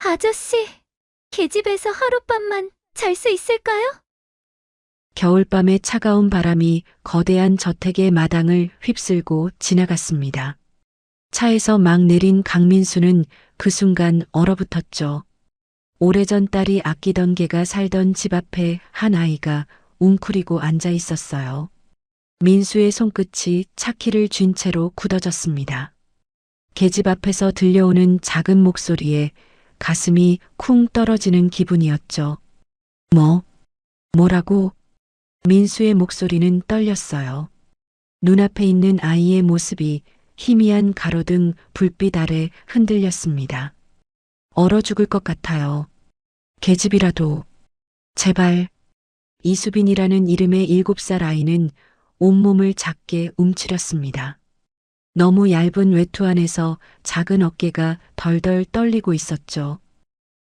아저씨, 계집에서 하룻밤만 잘 수 있을까요? 겨울밤의 차가운 바람이 거대한 저택의 마당을 휩쓸고 지나갔습니다. 차에서 막 내린 강민수는 그 순간 얼어붙었죠. 오래전 딸이 아끼던 개가 살던 집 앞에 한 아이가 웅크리고 앉아 있었어요. 민수의 손끝이 차키를 쥔 채로 굳어졌습니다. 계집 앞에서 들려오는 작은 목소리에 가슴이 쿵 떨어지는 기분이었죠. 뭐라고? 민수의 목소리는 떨렸어요. 눈앞에 있는 아이의 모습이 희미한 가로등 불빛 아래 흔들렸습니다. 얼어 죽을 것 같아요. 계집이라도. 제발. 이수빈이라는 이름의 7살 아이는 온몸을 작게 움츠렸습니다. 너무 얇은 외투 안에서 작은 어깨가 덜덜 떨리고 있었죠.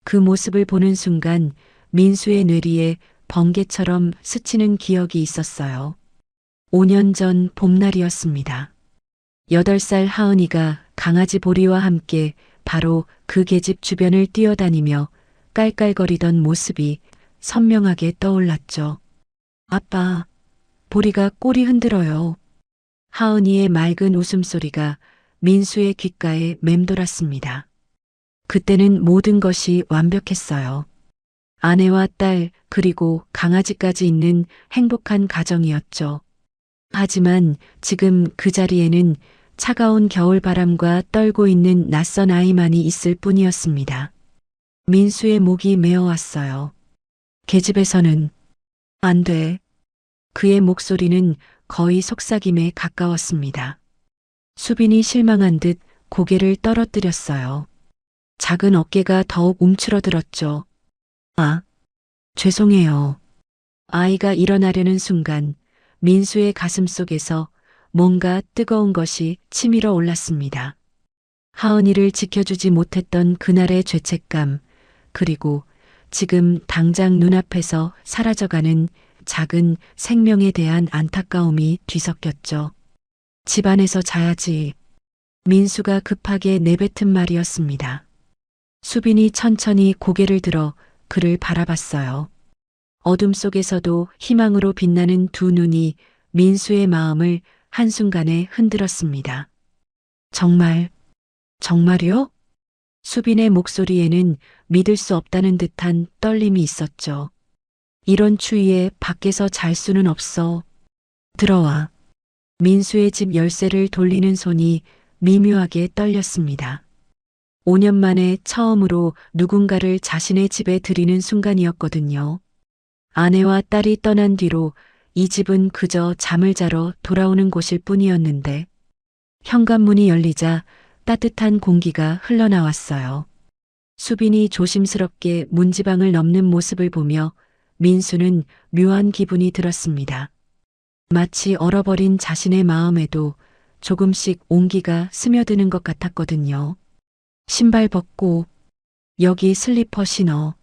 그 모습을 보는 순간 민수의 뇌리에 번개처럼 스치는 기억이 있었어요. 5년 전 봄날이었습니다. 8살 하은이가 강아지 보리와 함께 바로 그 계집 주변을 뛰어다니며 깔깔거리던 모습이 선명하게 떠올랐죠. 아빠, 보리가 꼬리 흔들어요. 하은이의 맑은 웃음소리가 민수의 귓가에 맴돌았습니다. 그때는 모든 것이 완벽했어요. 아내와 딸 그리고 강아지까지 있는 행복한 가정이었죠. 하지만 지금 그 자리에는 차가운 겨울바람과 떨고 있는 낯선 아이만이 있을 뿐이었습니다. 민수의 목이 메어왔어요. 계집에서는 안 돼. 그의 목소리는 거의 속삭임에 가까웠습니다. 수빈이 실망한 듯 고개를 떨어뜨렸어요. 작은 어깨가 더욱 움츠러들었죠. 아, 죄송해요. 아이가 일어나려는 순간 민수의 가슴 속에서 뭔가 뜨거운 것이 치밀어 올랐습니다. 하은이를 지켜주지 못했던 그날의 죄책감, 그리고 지금 당장 눈앞에서 사라져가는 작은 생명에 대한 안타까움이 뒤섞였죠. 집안에서 자야지. 민수가 급하게 내뱉은 말이었습니다. 수빈이 천천히 고개를 들어 그를 바라봤어요. 어둠 속에서도 희망으로 빛나는 두 눈이 민수의 마음을 한순간에 흔들었습니다. 정말요? 수빈의 목소리에는 믿을 수 없다는 듯한 떨림이 있었죠. 이런 추위에 밖에서 잘 수는 없어. 들어와. 민수의 집 열쇠를 돌리는 손이 미묘하게 떨렸습니다. 5년 만에 처음으로 누군가를 자신의 집에 들이는 순간이었거든요. 아내와 딸이 떠난 뒤로 이 집은 그저 잠을 자러 돌아오는 곳일 뿐이었는데 현관문이 열리자 따뜻한 공기가 흘러나왔어요. 수빈이 조심스럽게 문지방을 넘는 모습을 보며 민수는 묘한 기분이 들었습니다. 마치 얼어버린 자신의 마음에도 조금씩 온기가 스며드는 것 같았거든요. 신발 벗고 여기 슬리퍼 신어.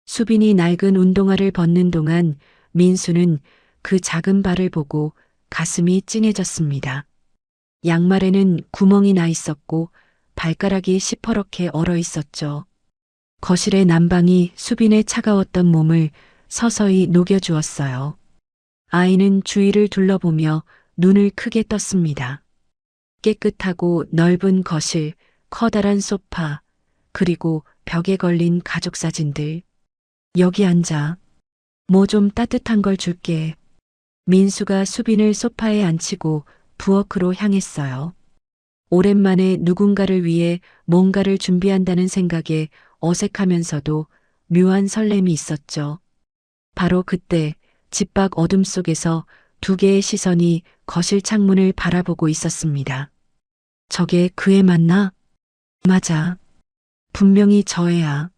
수빈이 낡은 운동화를 벗는 동안 민수는 그 작은 발을 보고 가슴이 찡해졌습니다. 양말에는 구멍이 나 있었고 발가락이 시퍼렇게 얼어 있었죠. 거실의 난방이 수빈의 차가웠던 몸을 서서히 녹여주었어요. 아이는 주위를 둘러보며 눈을 크게 떴습니다. 깨끗하고 넓은 거실, 커다란 소파, 그리고 벽에 걸린 가족 사진들. 여기 앉아. 뭐 좀 따뜻한 걸 줄게. 민수가 수빈을 소파에 앉히고 부엌으로 향했어요. 오랜만에 누군가를 위해 뭔가를 준비한다는 생각에 어색하면서도 묘한 설렘이 있었죠. 바로 그때 집 밖 어둠 속에서 두 개의 시선이 거실 창문을 바라보고 있었습니다. 저게 그 애 맞나? 맞아. 분명히 저 애야.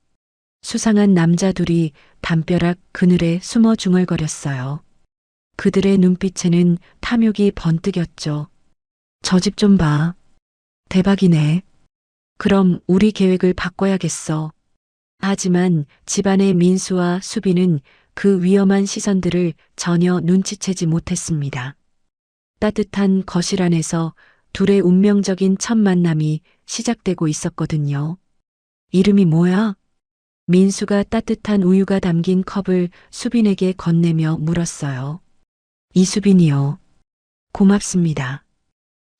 수상한 남자 둘이 담벼락 그늘에 숨어 중얼거렸어요. 그들의 눈빛에는 탐욕이 번뜩였죠. 저 집 좀 봐. 대박이네. 그럼 우리 계획을 바꿔야겠어. 하지만 집안의 민수와 수빈은 그 위험한 시선들을 전혀 눈치채지 못했습니다. 따뜻한 거실 안에서 둘의 운명적인 첫 만남이 시작되고 있었거든요. 이름이 뭐야? 민수가 따뜻한 우유가 담긴 컵을 수빈에게 건네며 물었어요. 이수빈이요. 고맙습니다.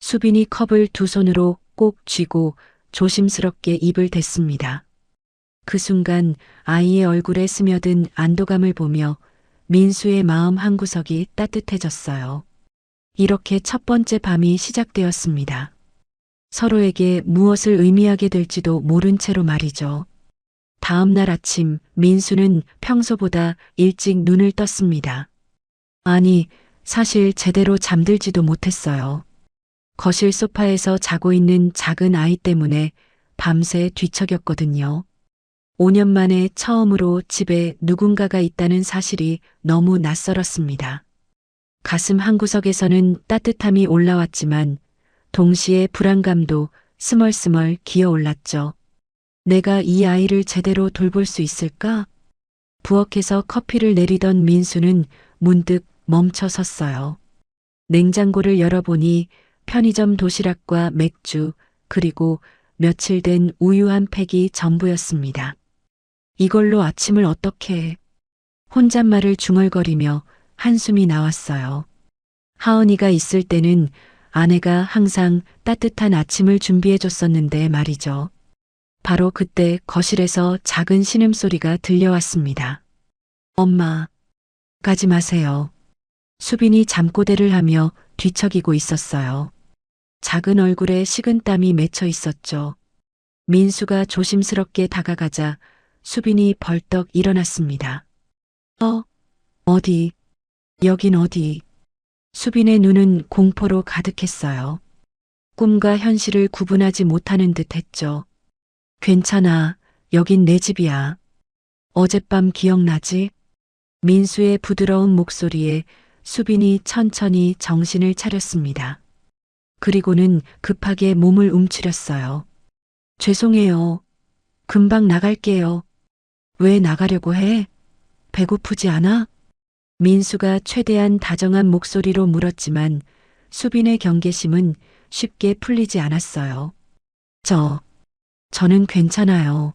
수빈이 컵을 두 손으로 꼭 쥐고 조심스럽게 입을 댔습니다. 그 순간 아이의 얼굴에 스며든 안도감을 보며 민수의 마음 한구석이 따뜻해졌어요. 이렇게 첫 번째 밤이 시작되었습니다. 서로에게 무엇을 의미하게 될지도 모른 채로 말이죠. 다음 날 아침 민수는 평소보다 일찍 눈을 떴습니다. 아니, 사실 제대로 잠들지도 못했어요. 거실 소파에서 자고 있는 작은 아이 때문에 밤새 뒤척였거든요. 5년 만에 처음으로 집에 누군가가 있다는 사실이 너무 낯설었습니다. 가슴 한구석에서는 따뜻함이 올라왔지만 동시에 불안감도 스멀스멀 기어올랐죠. 내가 이 아이를 제대로 돌볼 수 있을까? 부엌에서 커피를 내리던 민수는 문득 멈춰 섰어요. 냉장고를 열어보니 편의점 도시락과 맥주, 그리고 며칠 된 우유 한 팩이 전부였습니다. 이걸로 아침을 어떻게 해? 혼잣말을 중얼거리며 한숨이 나왔어요. 하은이가 있을 때는 아내가 항상 따뜻한 아침을 준비해 줬었는데 말이죠. 바로 그때 거실에서 작은 신음소리가 들려왔습니다. 엄마, 가지 마세요. 수빈이 잠꼬대를 하며 뒤척이고 있었어요. 작은 얼굴에 식은땀이 맺혀 있었죠. 민수가 조심스럽게 다가가자 수빈이 벌떡 일어났습니다. 어디? 여긴 어디? 수빈의 눈은 공포로 가득했어요. 꿈과 현실을 구분하지 못하는 듯 했죠. 괜찮아. 여긴 내 집이야. 어젯밤 기억나지? 민수의 부드러운 목소리에 수빈이 천천히 정신을 차렸습니다. 그리고는 급하게 몸을 움츠렸어요. 죄송해요. 금방 나갈게요. 왜 나가려고 해? 배고프지 않아? 민수가 최대한 다정한 목소리로 물었지만 수빈의 경계심은 쉽게 풀리지 않았어요. 저는 괜찮아요.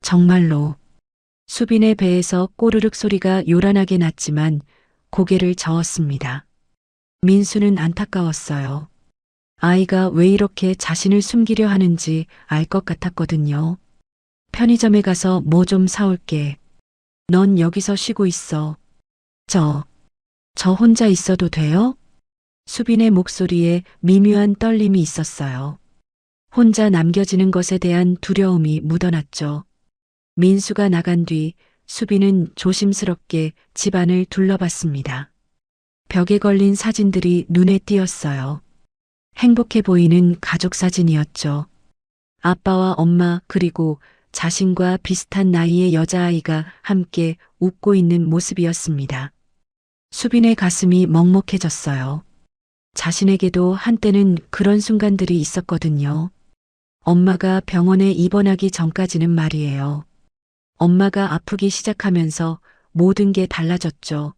정말로. 수빈의 배에서 꼬르륵 소리가 요란하게 났지만 고개를 저었습니다. 민수는 안타까웠어요. 아이가 왜 이렇게 자신을 숨기려 하는지 알 것 같았거든요. 편의점에 가서 뭐 좀 사올게. 넌 여기서 쉬고 있어. 저 혼자 있어도 돼요? 수빈의 목소리에 미묘한 떨림이 있었어요. 혼자 남겨지는 것에 대한 두려움이 묻어났죠. 민수가 나간 뒤 수빈은 조심스럽게 집안을 둘러봤습니다. 벽에 걸린 사진들이 눈에 띄었어요. 행복해 보이는 가족 사진이었죠. 아빠와 엄마 그리고 자신과 비슷한 나이의 여자아이가 함께 웃고 있는 모습이었습니다. 수빈의 가슴이 먹먹해졌어요. 자신에게도 한때는 그런 순간들이 있었거든요. 엄마가 병원에 입원하기 전까지는 말이에요. 엄마가 아프기 시작하면서 모든 게 달라졌죠.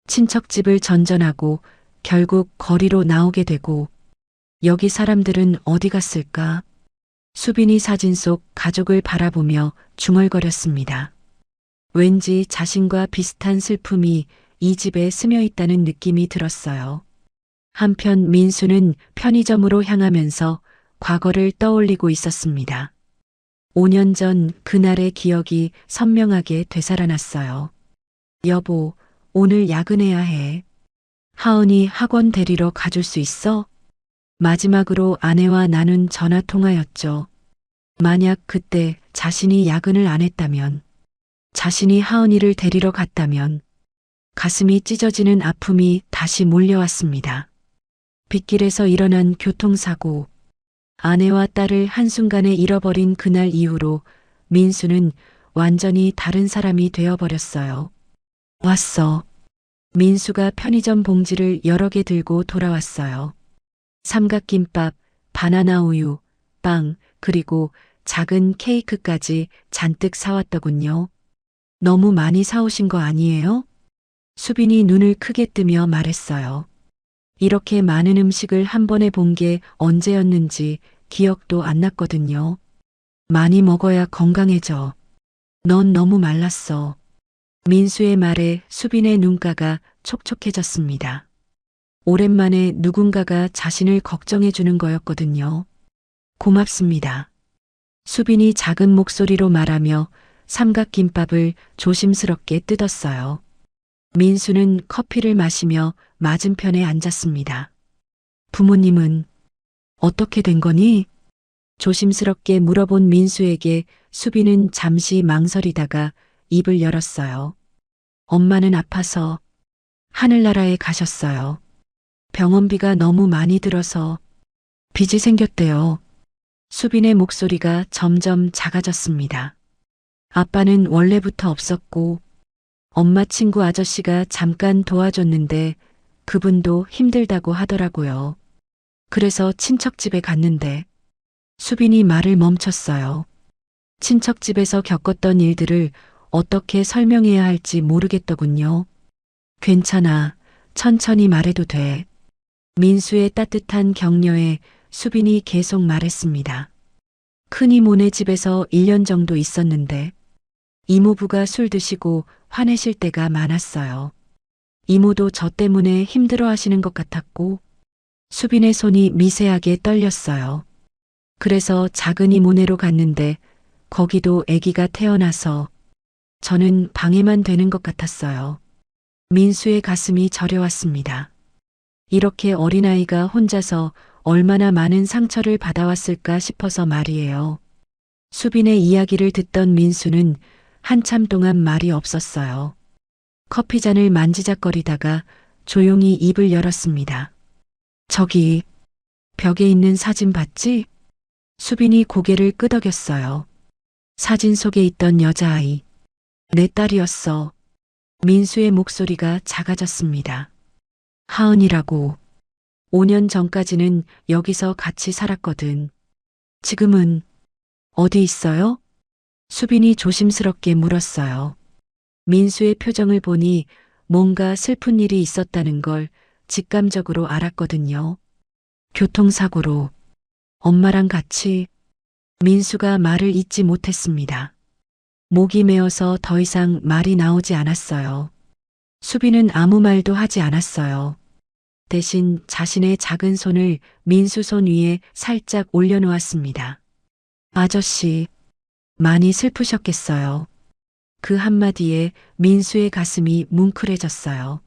친척집을 전전하고 결국 거리로 나오게 되고 여기 사람들은 어디 갔을까? 수빈이 사진 속 가족을 바라보며 중얼거렸습니다. 왠지 자신과 비슷한 슬픔이 이 집에 스며 있다는 느낌이 들었어요. 한편 민수는 편의점으로 향하면서 과거를 떠올리고 있었습니다. 5년 전 그날의 기억이 선명하게 되살아났어요. 여보, 오늘 야근해야 해. 하은이 학원 데리러 가줄 수 있어? 마지막으로 아내와 나눈 전화 통화였죠. 만약 그때 자신이 야근을 안 했다면, 자신이 하은이를 데리러 갔다면, 가슴이 찢어지는 아픔이 다시 몰려왔습니다. 빗길에서 일어난 교통사고, 아내와 딸을 한순간에 잃어버린 그날 이후로 민수는 완전히 다른 사람이 되어버렸어요. 왔어. 민수가 편의점 봉지를 여러 개 들고 돌아왔어요. 삼각김밥, 바나나 우유, 빵, 그리고 작은 케이크까지 잔뜩 사왔더군요. 너무 많이 사오신 거 아니에요? 수빈이 눈을 크게 뜨며 말했어요. 이렇게 많은 음식을 한 번에 본 게 언제였는지 기억도 안 났거든요. 많이 먹어야 건강해져. 넌 너무 말랐어. 민수의 말에 수빈의 눈가가 촉촉해졌습니다. 오랜만에 누군가가 자신을 걱정해 주는 거였거든요. 고맙습니다. 수빈이 작은 목소리로 말하며 삼각김밥을 조심스럽게 뜯었어요. 민수는 커피를 마시며 맞은편에 앉았습니다. 부모님은 어떻게 된 거니? 조심스럽게 물어본 민수에게 수빈은 잠시 망설이다가 입을 열었어요. 엄마는 아파서 하늘나라에 가셨어요. 병원비가 너무 많이 들어서 빚이 생겼대요. 수빈의 목소리가 점점 작아졌습니다. 아빠는 원래부터 없었고 엄마 친구 아저씨가 잠깐 도와줬는데 그분도 힘들다고 하더라고요. 그래서 친척 집에 갔는데 수빈이 말을 멈췄어요. 친척 집에서 겪었던 일들을 어떻게 설명해야 할지 모르겠더군요. 괜찮아. 천천히 말해도 돼. 민수의 따뜻한 격려에 수빈이 계속 말했습니다. 큰이모네 집에서 1년 정도 있었는데 이모부가 술 드시고 화내실 때가 많았어요. 이모도 저 때문에 힘들어 하시는 것 같았고 수빈의 손이 미세하게 떨렸어요. 그래서 작은 이모네로 갔는데 거기도 아기가 태어나서 저는 방해만 되는 것 같았어요. 민수의 가슴이 저려왔습니다. 이렇게 어린아이가 혼자서 얼마나 많은 상처를 받아왔을까 싶어서 말이에요. 수빈의 이야기를 듣던 민수는 한참 동안 말이 없었어요. 커피잔을 만지작거리다가 조용히 입을 열었습니다. 저기, 벽에 있는 사진 봤지? 수빈이 고개를 끄덕였어요. 사진 속에 있던 여자아이. 내 딸이었어. 민수의 목소리가 작아졌습니다. 하은이라고. 5년 전까지는 여기서 같이 살았거든. 지금은 어디 있어요? 수빈이 조심스럽게 물었어요. 민수의 표정을 보니 뭔가 슬픈 일이 있었다는 걸 직감적으로 알았거든요. 교통사고로 엄마랑 같이. 민수가 말을 잇지 못했습니다. 목이 메어서 더 이상 말이 나오지 않았어요. 수빈은 아무 말도 하지 않았어요. 대신 자신의 작은 손을 민수 손 위에 살짝 올려놓았습니다. 아저씨, 많이 슬프셨겠어요. 그 한마디에 민수의 가슴이 뭉클해졌어요.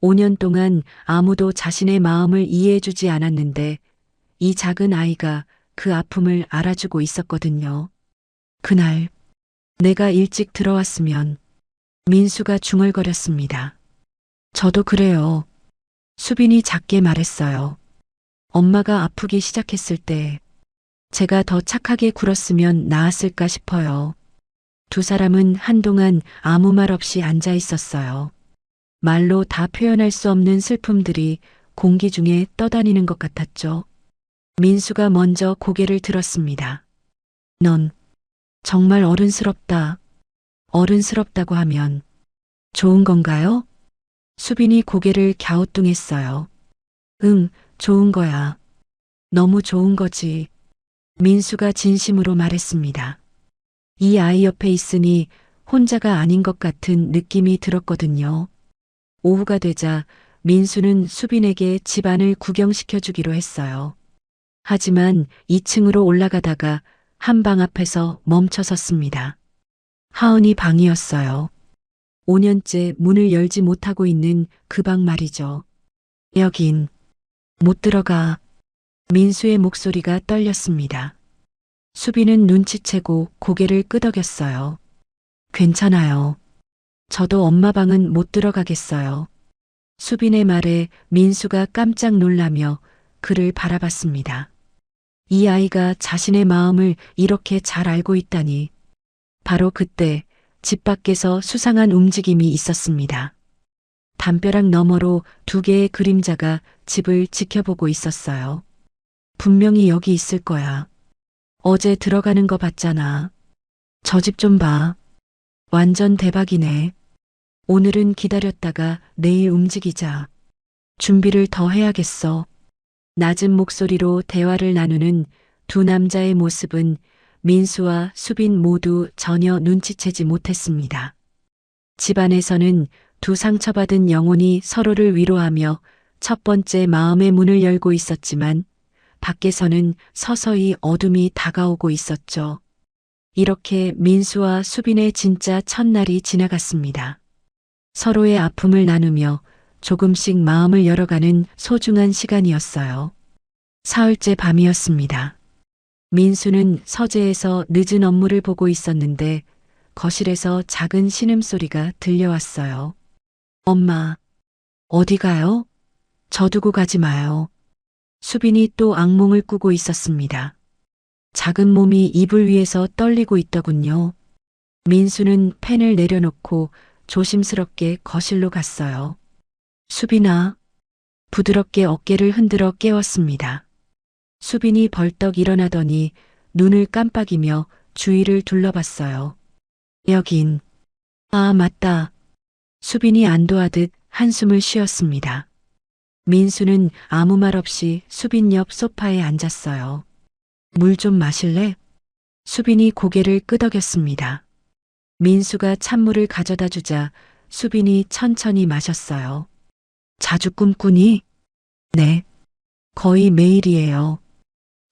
5년 동안 아무도 자신의 마음을 이해해주지 않았는데 이 작은 아이가 그 아픔을 알아주고 있었거든요. 그날 내가 일찍 들어왔으면. 민수가 중얼거렸습니다. 저도 그래요. 수빈이 작게 말했어요. 엄마가 아프기 시작했을 때 제가 더 착하게 굴었으면 나았을까 싶어요. 두 사람은 한동안 아무 말 없이 앉아 있었어요. 말로 다 표현할 수 없는 슬픔들이 공기 중에 떠다니는 것 같았죠. 민수가 먼저 고개를 들었습니다. 넌 정말 어른스럽다. 어른스럽다고 하면 좋은 건가요? 수빈이 고개를 갸우뚱했어요. 응, 좋은 거야. 너무 좋은 거지. 민수가 진심으로 말했습니다. 이 아이 옆에 있으니 혼자가 아닌 것 같은 느낌이 들었거든요. 오후가 되자 민수는 수빈에게 집안을 구경시켜 주기로 했어요. 하지만 2층으로 올라가다가 한 방 앞에서 멈춰 섰습니다. 하은이 방이었어요. 5년째 문을 열지 못하고 있는 그 방 말이죠. 여긴 못 들어가. 민수의 목소리가 떨렸습니다. 수빈은 눈치채고 고개를 끄덕였어요. 괜찮아요. 저도 엄마 방은 못 들어가겠어요. 수빈의 말에 민수가 깜짝 놀라며 그를 바라봤습니다. 이 아이가 자신의 마음을 이렇게 잘 알고 있다니. 바로 그때 집 밖에서 수상한 움직임이 있었습니다. 담벼락 너머로 두 개의 그림자가 집을 지켜보고 있었어요. 분명히 여기 있을 거야. 어제 들어가는 거 봤잖아. 저 집 좀 봐. 완전 대박이네. 오늘은 기다렸다가 내일 움직이자. 준비를 더 해야겠어. 낮은 목소리로 대화를 나누는 두 남자의 모습은 민수와 수빈 모두 전혀 눈치채지 못했습니다. 집안에서는 두 상처받은 영혼이 서로를 위로하며 첫 번째 마음의 문을 열고 있었지만 밖에서는 서서히 어둠이 다가오고 있었죠. 이렇게 민수와 수빈의 진짜 첫날이 지나갔습니다. 서로의 아픔을 나누며 조금씩 마음을 열어가는 소중한 시간이었어요. 사흘째 밤이었습니다. 민수는 서재에서 늦은 업무를 보고 있었는데 거실에서 작은 신음소리가 들려왔어요. 엄마, 어디 가요? 저 두고 가지 마요. 수빈이 또 악몽을 꾸고 있었습니다. 작은 몸이 이불 위에서 떨리고 있더군요. 민수는 펜을 내려놓고 조심스럽게 거실로 갔어요. 수빈아, 부드럽게 어깨를 흔들어 깨웠습니다. 수빈이 벌떡 일어나더니 눈을 깜빡이며 주위를 둘러봤어요. 여긴, 아, 맞다. 수빈이 안도하듯 한숨을 쉬었습니다. 민수는 아무 말 없이 수빈 옆 소파에 앉았어요. 물 좀 마실래? 수빈이 고개를 끄덕였습니다. 민수가 찬물을 가져다 주자 수빈이 천천히 마셨어요. 자주 꿈꾸니? 네. 거의 매일이에요.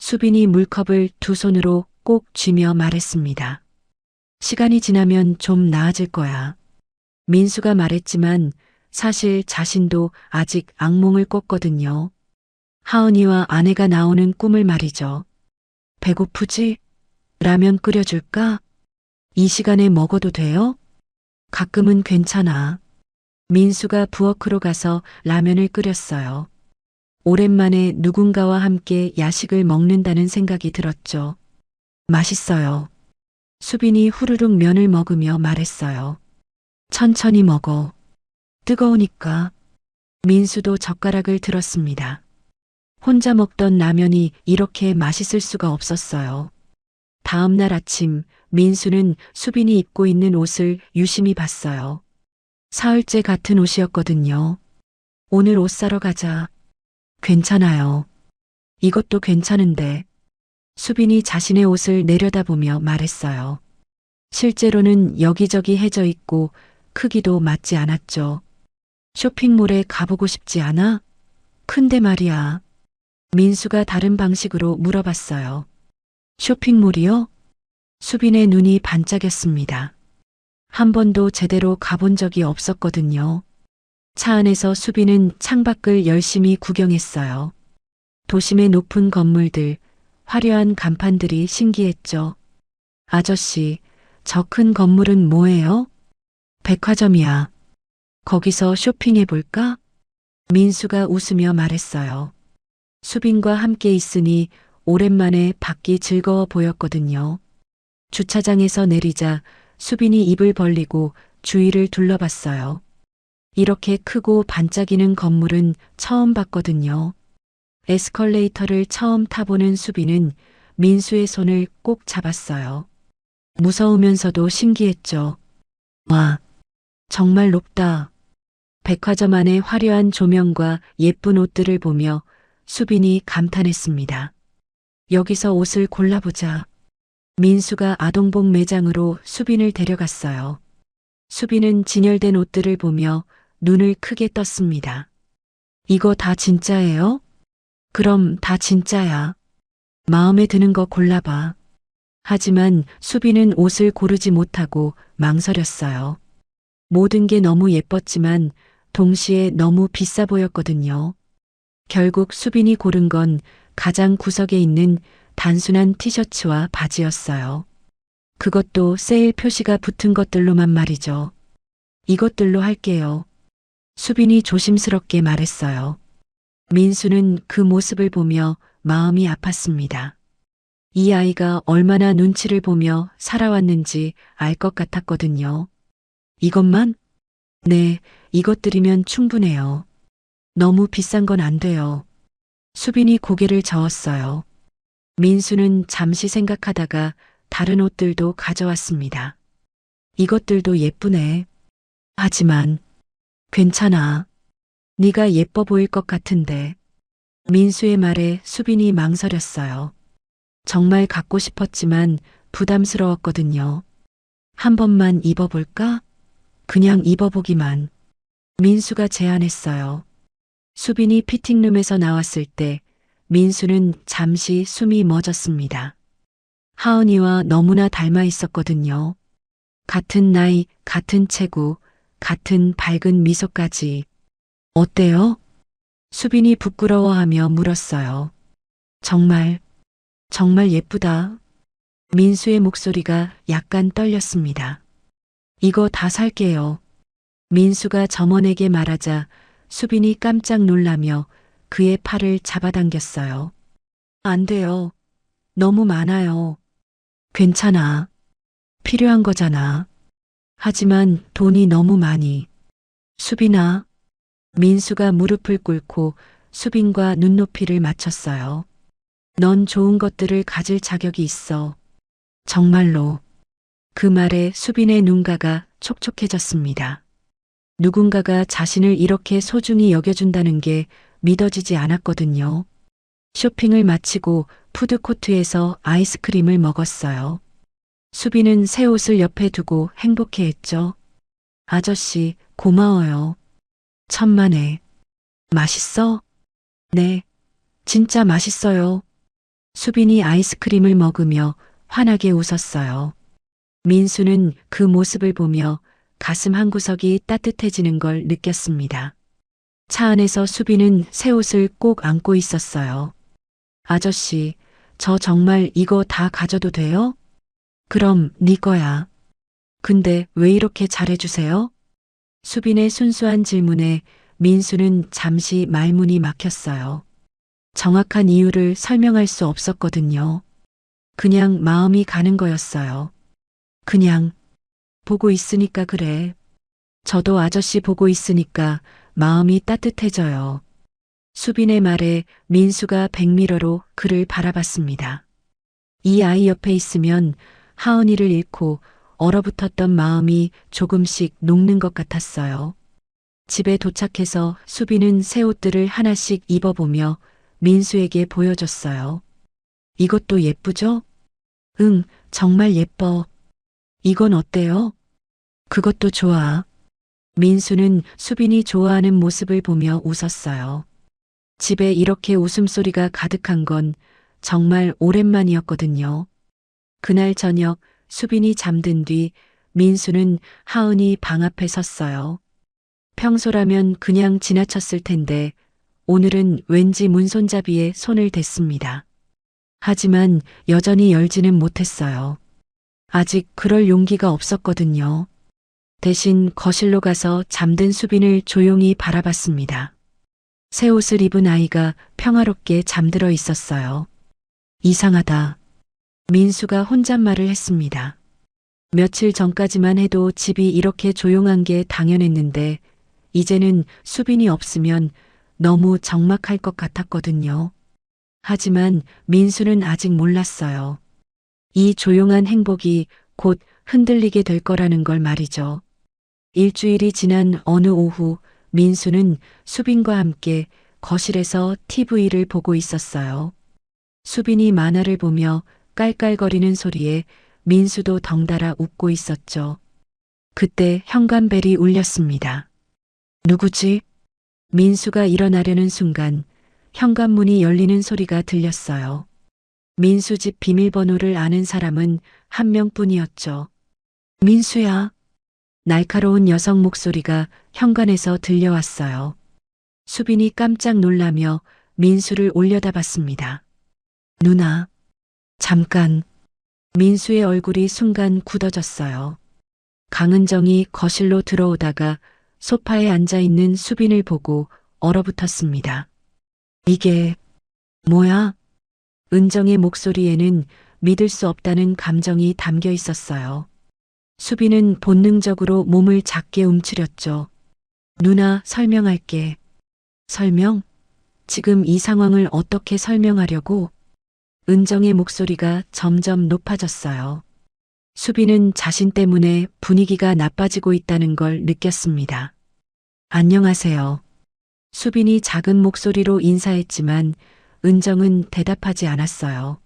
수빈이 물컵을 두 손으로 꼭 쥐며 말했습니다. 시간이 지나면 좀 나아질 거야. 민수가 말했지만 사실 자신도 아직 악몽을 꿨거든요. 하은이와 아내가 나오는 꿈을 말이죠. 배고프지? 라면 끓여줄까? 이 시간에 먹어도 돼요? 가끔은 괜찮아. 민수가 부엌으로 가서 라면을 끓였어요. 오랜만에 누군가와 함께 야식을 먹는다는 생각이 들었죠. 맛있어요. 수빈이 후루룩 면을 먹으며 말했어요. 천천히 먹어. 뜨거우니까. 민수도 젓가락을 들었습니다. 혼자 먹던 라면이 이렇게 맛있을 수가 없었어요. 다음 날 아침 민수는 수빈이 입고 있는 옷을 유심히 봤어요. 사흘째 같은 옷이었거든요. 오늘 옷 사러 가자. 괜찮아요. 이것도 괜찮은데. 수빈이 자신의 옷을 내려다보며 말했어요. 실제로는 여기저기 해져 있고 크기도 맞지 않았죠. 쇼핑몰에 가보고 싶지 않아? 근데 말이야. 민수가 다른 방식으로 물어봤어요. 쇼핑몰이요? 수빈의 눈이 반짝였습니다. 한 번도 제대로 가본 적이 없었거든요. 차 안에서 수빈은 창밖을 열심히 구경했어요. 도심의 높은 건물들, 화려한 간판들이 신기했죠. 아저씨, 저 큰 건물은 뭐예요? 백화점이야. 거기서 쇼핑해볼까? 민수가 웃으며 말했어요. 수빈과 함께 있으니 오랜만에 밖이 즐거워 보였거든요. 주차장에서 내리자 수빈이 입을 벌리고 주위를 둘러봤어요. 이렇게 크고 반짝이는 건물은 처음 봤거든요. 에스컬레이터를 처음 타보는 수빈은 민수의 손을 꼭 잡았어요. 무서우면서도 신기했죠. 와, 정말 높다. 백화점 안의 화려한 조명과 예쁜 옷들을 보며 수빈이 감탄했습니다. 여기서 옷을 골라보자. 민수가 아동복 매장으로 수빈을 데려갔어요. 수빈은 진열된 옷들을 보며 눈을 크게 떴습니다. 이거 다 진짜예요? 그럼 다 진짜야. 마음에 드는 거 골라봐. 하지만 수빈은 옷을 고르지 못하고 망설였어요. 모든 게 너무 예뻤지만 동시에 너무 비싸 보였거든요. 결국 수빈이 고른 건 가장 구석에 있는 단순한 티셔츠와 바지였어요. 그것도 세일 표시가 붙은 것들로만 말이죠. 이것들로 할게요. 수빈이 조심스럽게 말했어요. 민수는 그 모습을 보며 마음이 아팠습니다. 이 아이가 얼마나 눈치를 보며 살아왔는지 알 것 같았거든요. 이것만? 네, 이것들이면 충분해요. 너무 비싼 건 안 돼요. 수빈이 고개를 저었어요. 민수는 잠시 생각하다가 다른 옷들도 가져왔습니다. 이것들도 예쁘네. 하지만 괜찮아. 네가 예뻐 보일 것 같은데. 민수의 말에 수빈이 망설였어요. 정말 갖고 싶었지만 부담스러웠거든요. 한 번만 입어볼까? 그냥 입어보기만. 민수가 제안했어요. 수빈이 피팅룸에서 나왔을 때 민수는 잠시 숨이 멎었습니다. 하은이와 너무나 닮아 있었거든요. 같은 나이, 같은 체구, 같은 밝은 미소까지. 어때요? 수빈이 부끄러워하며 물었어요. 정말, 정말 예쁘다. 민수의 목소리가 약간 떨렸습니다. 이거 다 살게요. 민수가 점원에게 말하자 수빈이 깜짝 놀라며 그의 팔을 잡아당겼어요. 안 돼요. 너무 많아요. 괜찮아. 필요한 거잖아. 하지만 돈이 너무 많이. 수빈아. 민수가 무릎을 꿇고 수빈과 눈높이를 맞췄어요. 넌 좋은 것들을 가질 자격이 있어. 정말로. 그 말에 수빈의 눈가가 촉촉해졌습니다. 누군가가 자신을 이렇게 소중히 여겨준다는 게 믿어지지 않았거든요. 쇼핑을 마치고 푸드코트에서 아이스크림을 먹었어요. 수빈은 새 옷을 옆에 두고 행복해했죠. 아저씨, 고마워요. 천만에. 맛있어? 네, 진짜 맛있어요. 수빈이 아이스크림을 먹으며 환하게 웃었어요. 민수는 그 모습을 보며 가슴 한구석이 따뜻해지는 걸 느꼈습니다. 차 안에서 수빈은 새 옷을 꼭 안고 있었어요. 아저씨, 저 정말 이거 다 가져도 돼요? 그럼 네 거야. 근데 왜 이렇게 잘해주세요? 수빈의 순수한 질문에 민수는 잠시 말문이 막혔어요. 정확한 이유를 설명할 수 없었거든요. 그냥 마음이 가는 거였어요. 그냥 보고 있으니까 그래. 저도 아저씨 보고 있으니까 마음이 따뜻해져요. 수빈의 말에 민수가 백미러로 그를 바라봤습니다. 이 아이 옆에 있으면 하은이를 잃고 얼어붙었던 마음이 조금씩 녹는 것 같았어요. 집에 도착해서 수빈은 새 옷들을 하나씩 입어보며 민수에게 보여줬어요. 이것도 예쁘죠? 응, 정말 예뻐. 이건 어때요? 그것도 좋아. 민수는 수빈이 좋아하는 모습을 보며 웃었어요. 집에 이렇게 웃음소리가 가득한 건 정말 오랜만이었거든요. 그날 저녁 수빈이 잠든 뒤 민수는 하은이 방 앞에 섰어요. 평소라면 그냥 지나쳤을 텐데 오늘은 왠지 문손잡이에 손을 댔습니다. 하지만 여전히 열지는 못했어요. 아직 그럴 용기가 없었거든요. 대신 거실로 가서 잠든 수빈을 조용히 바라봤습니다. 새 옷을 입은 아이가 평화롭게 잠들어 있었어요. 이상하다. 민수가 혼잣말을 했습니다. 며칠 전까지만 해도 집이 이렇게 조용한 게 당연했는데 이제는 수빈이 없으면 너무 적막할 것 같았거든요. 하지만 민수는 아직 몰랐어요. 이 조용한 행복이 곧 흔들리게 될 거라는 걸 말이죠. 일주일이 지난 어느 오후 민수는 수빈과 함께 거실에서 TV를 보고 있었어요. 수빈이 만화를 보며 깔깔거리는 소리에 민수도 덩달아 웃고 있었죠. 그때 현관벨이 울렸습니다. 누구지? 민수가 일어나려는 순간 현관문이 열리는 소리가 들렸어요. 민수 집 비밀번호를 아는 사람은 한 명뿐이었죠. 민수야. 날카로운 여성 목소리가 현관에서 들려왔어요. 수빈이 깜짝 놀라며 민수를 올려다봤습니다. 누나. 잠깐. 민수의 얼굴이 순간 굳어졌어요. 강은정이 거실로 들어오다가 소파에 앉아있는 수빈을 보고 얼어붙었습니다. 이게 뭐야? 은정의 목소리에는 믿을 수 없다는 감정이 담겨 있었어요. 수빈은 본능적으로 몸을 작게 움츠렸죠. 누나, 설명할게. 설명? 지금 이 상황을 어떻게 설명하려고? 은정의 목소리가 점점 높아졌어요. 수빈은 자신 때문에 분위기가 나빠지고 있다는 걸 느꼈습니다. 안녕하세요. 수빈이 작은 목소리로 인사했지만 은정은 대답하지 않았어요.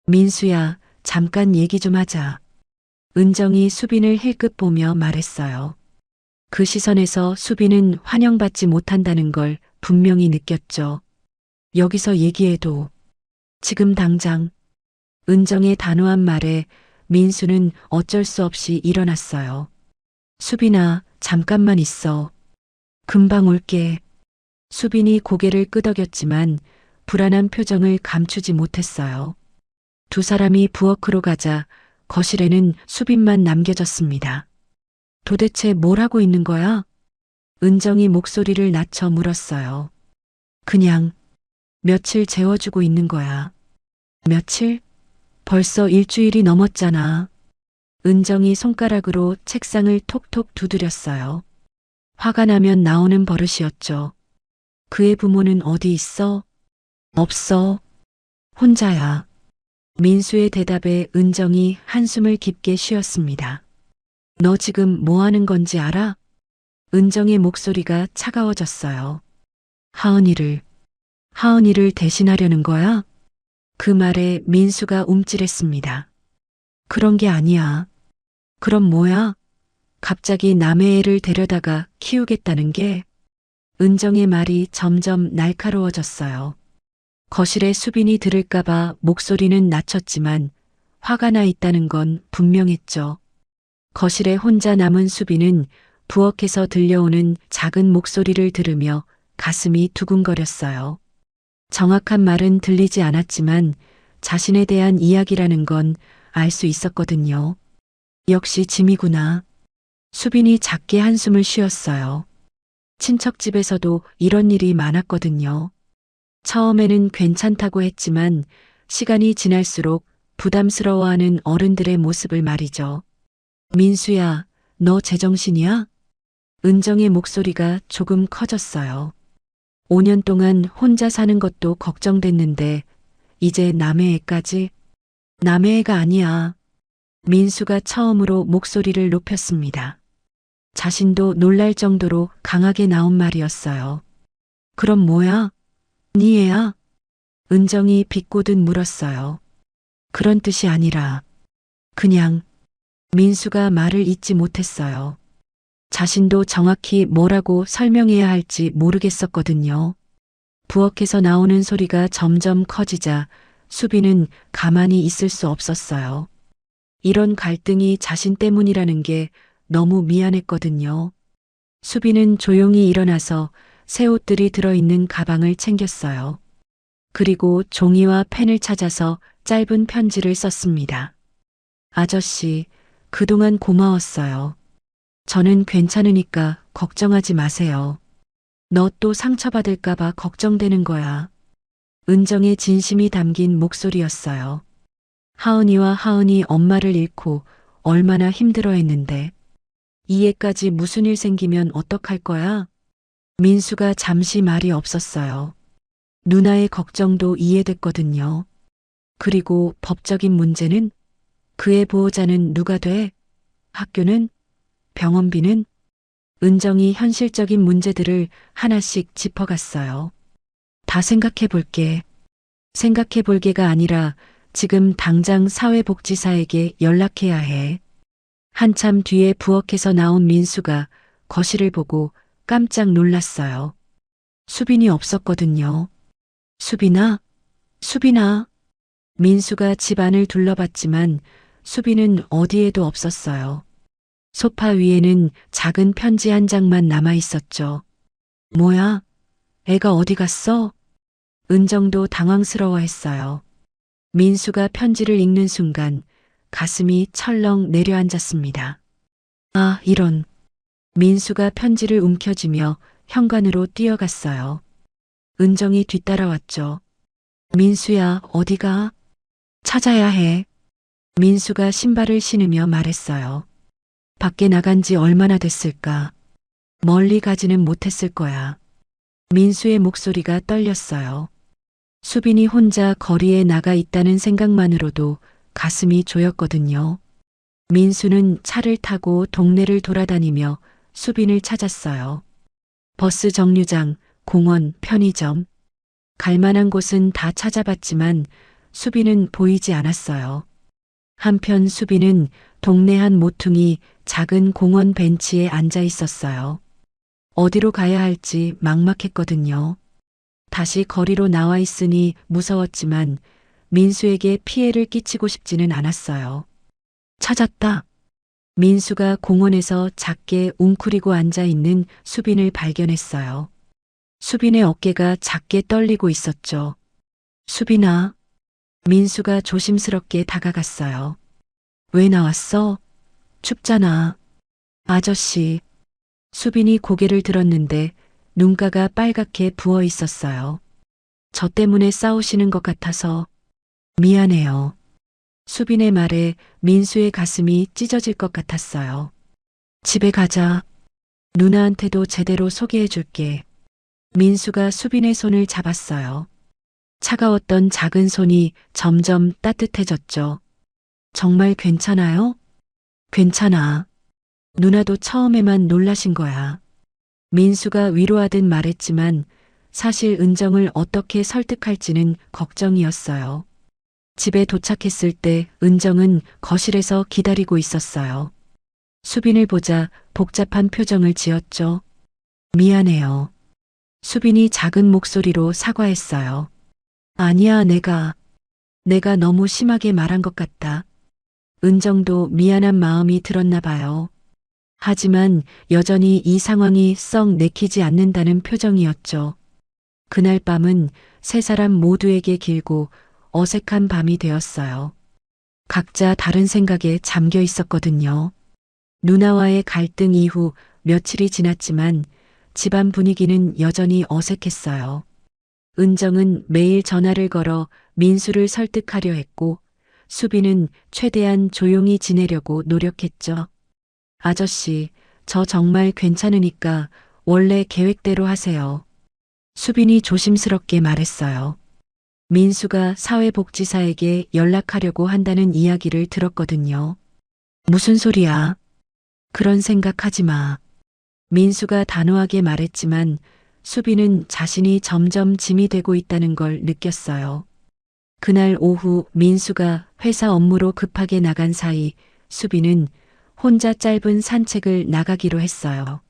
민수야, 잠깐 얘기 좀 하자. 은정이 수빈을 힐끗 보며 말했어요. 그 시선에서 수빈은 환영받지 못한다는 걸 분명히 느꼈죠. 여기서 얘기해도 지금 당장. 은정의 단호한 말에 민수는 어쩔 수 없이 일어났어요. 수빈아, 잠깐만 있어. 금방 올게. 수빈이 고개를 끄덕였지만 불안한 표정을 감추지 못했어요. 두 사람이 부엌으로 가자 거실에는 수빈만 남겨졌습니다. 도대체 뭘 하고 있는 거야? 은정이 목소리를 낮춰 물었어요. 그냥 며칠 재워주고 있는 거야. 며칠? 벌써 일주일이 넘었잖아. 은정이 손가락으로 책상을 톡톡 두드렸어요. 화가 나면 나오는 버릇이었죠. 그의 부모는 어디 있어? 없어. 혼자야. 민수의 대답에 은정이 한숨을 깊게 쉬었습니다. 너 지금 뭐 하는 건지 알아? 은정의 목소리가 차가워졌어요. 하은이를 대신하려는 거야? 그 말에 민수가 움찔했습니다. 그런 게 아니야. 그럼 뭐야? 갑자기 남의 애를 데려다가 키우겠다는 게? 은정의 말이 점점 날카로워졌어요. 거실에 수빈이 들을까봐 목소리는 낮췄지만 화가 나 있다는 건 분명했죠. 거실에 혼자 남은 수빈은 부엌에서 들려오는 작은 목소리를 들으며 가슴이 두근거렸어요. 정확한 말은 들리지 않았지만 자신에 대한 이야기라는 건 알 수 있었거든요. 역시 짐이구나. 수빈이 작게 한숨을 쉬었어요. 친척집에서도 이런 일이 많았거든요. 처음에는 괜찮다고 했지만 시간이 지날수록 부담스러워하는 어른들의 모습을 말이죠. 민수야, 너 제정신이야? 은정의 목소리가 조금 커졌어요. 5년 동안 혼자 사는 것도 걱정됐는데 이제 남의 애까지? 남의 애가 아니야. 민수가 처음으로 목소리를 높였습니다. 자신도 놀랄 정도로 강하게 나온 말이었어요. 그럼 뭐야? 네 애야? 은정이 비꼬듯 물었어요. 그런 뜻이 아니라 그냥 민수가 말을 잇지 못했어요. 자신도 정확히 뭐라고 설명해야 할지 모르겠었거든요. 부엌에서 나오는 소리가 점점 커지자 수빈은 가만히 있을 수 없었어요. 이런 갈등이 자신 때문이라는 게 너무 미안했거든요. 수빈은 조용히 일어나서 새 옷들이 들어있는 가방을 챙겼어요. 그리고 종이와 펜을 찾아서 짧은 편지를 썼습니다. 아저씨, 그동안 고마웠어요. 저는 괜찮으니까 걱정하지 마세요. 너 또 상처받을까봐 걱정되는 거야. 은정의 진심이 담긴 목소리였어요. 하은이 엄마를 잃고 얼마나 힘들어했는데 이 애까지 무슨 일 생기면 어떡할 거야? 민수가 잠시 말이 없었어요. 누나의 걱정도 이해됐거든요. 그리고 법적인 문제는? 그의 보호자는 누가 돼? 학교는? 병원비는? 은정이 현실적인 문제들을 하나씩 짚어갔어요. 다 생각해 볼게. 생각해 볼 게가 아니라 지금 당장 사회복지사에게 연락해야 해. 한참 뒤에 부엌에서 나온 민수가 거실을 보고 깜짝 놀랐어요. 수빈이 없었거든요. 수빈아? 민수가 집안을 둘러봤지만 수빈은 어디에도 없었어요. 소파 위에는 작은 편지 한 장만 남아 있었죠. 뭐야? 애가 어디 갔어? 은정도 당황스러워했어요. 민수가 편지를 읽는 순간 가슴이 철렁 내려앉았습니다. 아, 이런. 민수가 편지를 움켜쥐며 현관으로 뛰어갔어요. 은정이 뒤따라왔죠. 민수야, 어디가? 찾아야 해. 민수가 신발을 신으며 말했어요. 밖에 나간 지 얼마나 됐을까? 멀리 가지는 못했을 거야. 민수의 목소리가 떨렸어요. 수빈이 혼자 거리에 나가 있다는 생각만으로도 가슴이 조였거든요. 민수는 차를 타고 동네를 돌아다니며 수빈을 찾았어요. 버스 정류장, 공원, 편의점. 갈 만한 곳은 다 찾아봤지만 수빈은 보이지 않았어요. 한편 수빈은 동네 한 모퉁이 작은 공원 벤치에 앉아 있었어요. 어디로 가야 할지 막막했거든요. 다시 거리로 나와 있으니 무서웠지만 민수에게 피해를 끼치고 싶지는 않았어요. 찾았다. 민수가 공원에서 작게 웅크리고 앉아 있는 수빈을 발견했어요. 수빈의 어깨가 작게 떨리고 있었죠. 수빈아. 민수가 조심스럽게 다가갔어요. 왜 나왔어? 춥잖아. 아저씨. 수빈이 고개를 들었는데 눈가가 빨갛게 부어 있었어요. 저 때문에 싸우시는 것 같아서 미안해요. 수빈의 말에 민수의 가슴이 찢어질 것 같았어요. 집에 가자. 누나한테도 제대로 소개해 줄게. 민수가 수빈의 손을 잡았어요. 차가웠던 작은 손이 점점 따뜻해졌죠. 정말 괜찮아요? 괜찮아. 누나도 처음에만 놀라신 거야. 민수가 위로하듯 말했지만 사실 은정을 어떻게 설득할지는 걱정이었어요. 집에 도착했을 때 은정은 거실에서 기다리고 있었어요. 수빈을 보자 복잡한 표정을 지었죠. 미안해요. 수빈이 작은 목소리로 사과했어요. 아니야, 내가 너무 심하게 말한 것 같다. 은정도 미안한 마음이 들었나 봐요. 하지만 여전히 이 상황이 썩 내키지 않는다는 표정이었죠. 그날 밤은 세 사람 모두에게 길고 어색한 밤이 되었어요. 각자 다른 생각에 잠겨 있었거든요. 누나와의 갈등 이후 며칠이 지났지만 집안 분위기는 여전히 어색했어요. 은정은 매일 전화를 걸어 민수를 설득하려 했고 수빈은 최대한 조용히 지내려고 노력했죠. 아저씨, 저 정말 괜찮으니까 원래 계획대로 하세요. 수빈이 조심스럽게 말했어요. 민수가 사회복지사에게 연락하려고 한다는 이야기를 들었거든요. 무슨 소리야? 그런 생각하지 마. 민수가 단호하게 말했지만 수빈은 자신이 점점 짐이 되고 있다는 걸 느꼈어요. 그날 오후 민수가 회사 업무로 급하게 나간 사이 수빈은 혼자 짧은 산책을 나가기로 했어요.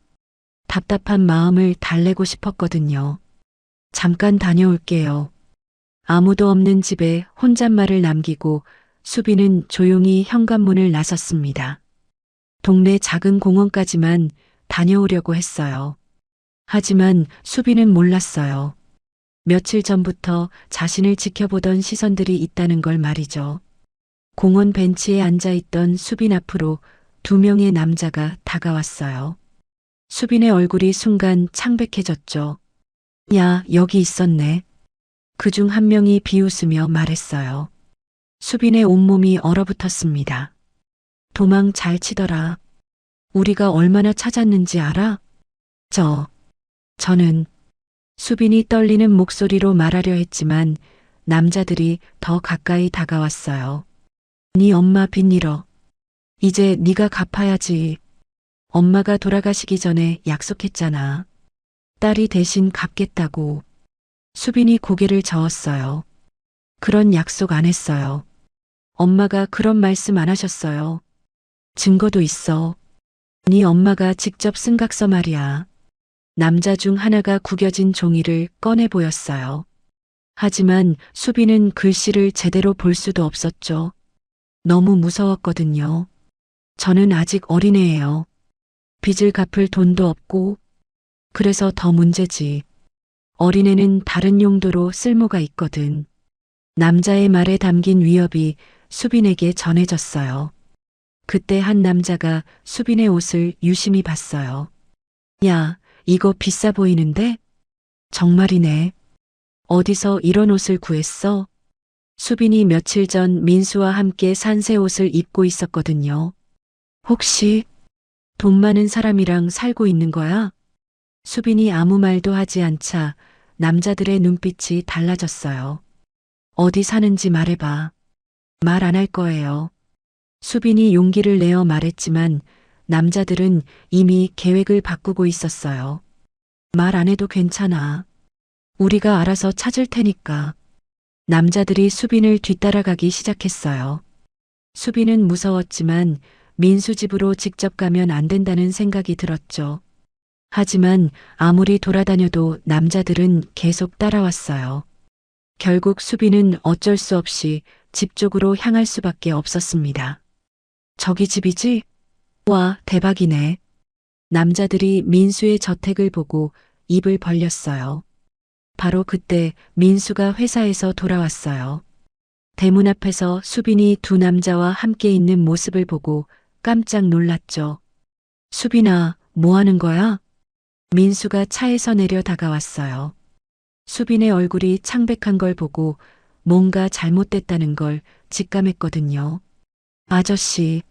답답한 마음을 달래고 싶었거든요. 잠깐 다녀올게요. 아무도 없는 집에 혼잣말을 남기고 수빈은 조용히 현관문을 나섰습니다. 동네 작은 공원까지만 다녀오려고 했어요. 하지만 수빈은 몰랐어요. 며칠 전부터 자신을 지켜보던 시선들이 있다는 걸 말이죠. 공원 벤치에 앉아 있던 수빈 앞으로 두 명의 남자가 다가왔어요. 수빈의 얼굴이 순간 창백해졌죠. 야, 여기 있었네. 그중 한 명이 비웃으며 말했어요. 수빈의 온몸이 얼어붙었습니다. 도망 잘 치더라. 우리가 얼마나 찾았는지 알아? 저는 수빈이 떨리는 목소리로 말하려 했지만 남자들이 더 가까이 다가왔어요. 네 엄마 빚일어. 이제 네가 갚아야지. 엄마가 돌아가시기 전에 약속했잖아. 딸이 대신 갚겠다고. 수빈이 고개를 저었어요. 그런 약속 안 했어요. 엄마가 그런 말씀 안 하셨어요. 증거도 있어. 네 엄마가 직접 쓴 각서 말이야. 남자 중 하나가 구겨진 종이를 꺼내 보였어요. 하지만 수빈은 글씨를 제대로 볼 수도 없었죠. 너무 무서웠거든요. 저는 아직 어린애예요. 빚을 갚을 돈도 없고. 그래서 더 문제지. 어린애는 다른 용도로 쓸모가 있거든. 남자의 말에 담긴 위협이 수빈에게 전해졌어요. 그때 한 남자가 수빈의 옷을 유심히 봤어요. 야, 이거 비싸 보이는데? 정말이네. 어디서 이런 옷을 구했어? 수빈이 며칠 전 민수와 함께 산 새 옷을 입고 있었거든요. 혹시 돈 많은 사람이랑 살고 있는 거야? 수빈이 아무 말도 하지 않자 남자들의 눈빛이 달라졌어요. 어디 사는지 말해봐. 말 안 할 거예요. 수빈이 용기를 내어 말했지만 남자들은 이미 계획을 바꾸고 있었어요. 말 안 해도 괜찮아. 우리가 알아서 찾을 테니까. 남자들이 수빈을 뒤따라가기 시작했어요. 수빈은 무서웠지만 민수 집으로 직접 가면 안 된다는 생각이 들었죠. 하지만 아무리 돌아다녀도 남자들은 계속 따라왔어요. 결국 수빈은 어쩔 수 없이 집 쪽으로 향할 수밖에 없었습니다. 저기 집이지? 와, 대박이네. 남자들이 민수의 저택을 보고 입을 벌렸어요. 바로 그때 민수가 회사에서 돌아왔어요. 대문 앞에서 수빈이 두 남자와 함께 있는 모습을 보고 깜짝 놀랐죠. 수빈아, 뭐 하는 거야? 민수가 차에서 내려 다가왔어요. 수빈의 얼굴이 창백한 걸 보고 뭔가 잘못됐다는 걸 직감했거든요. 아저씨.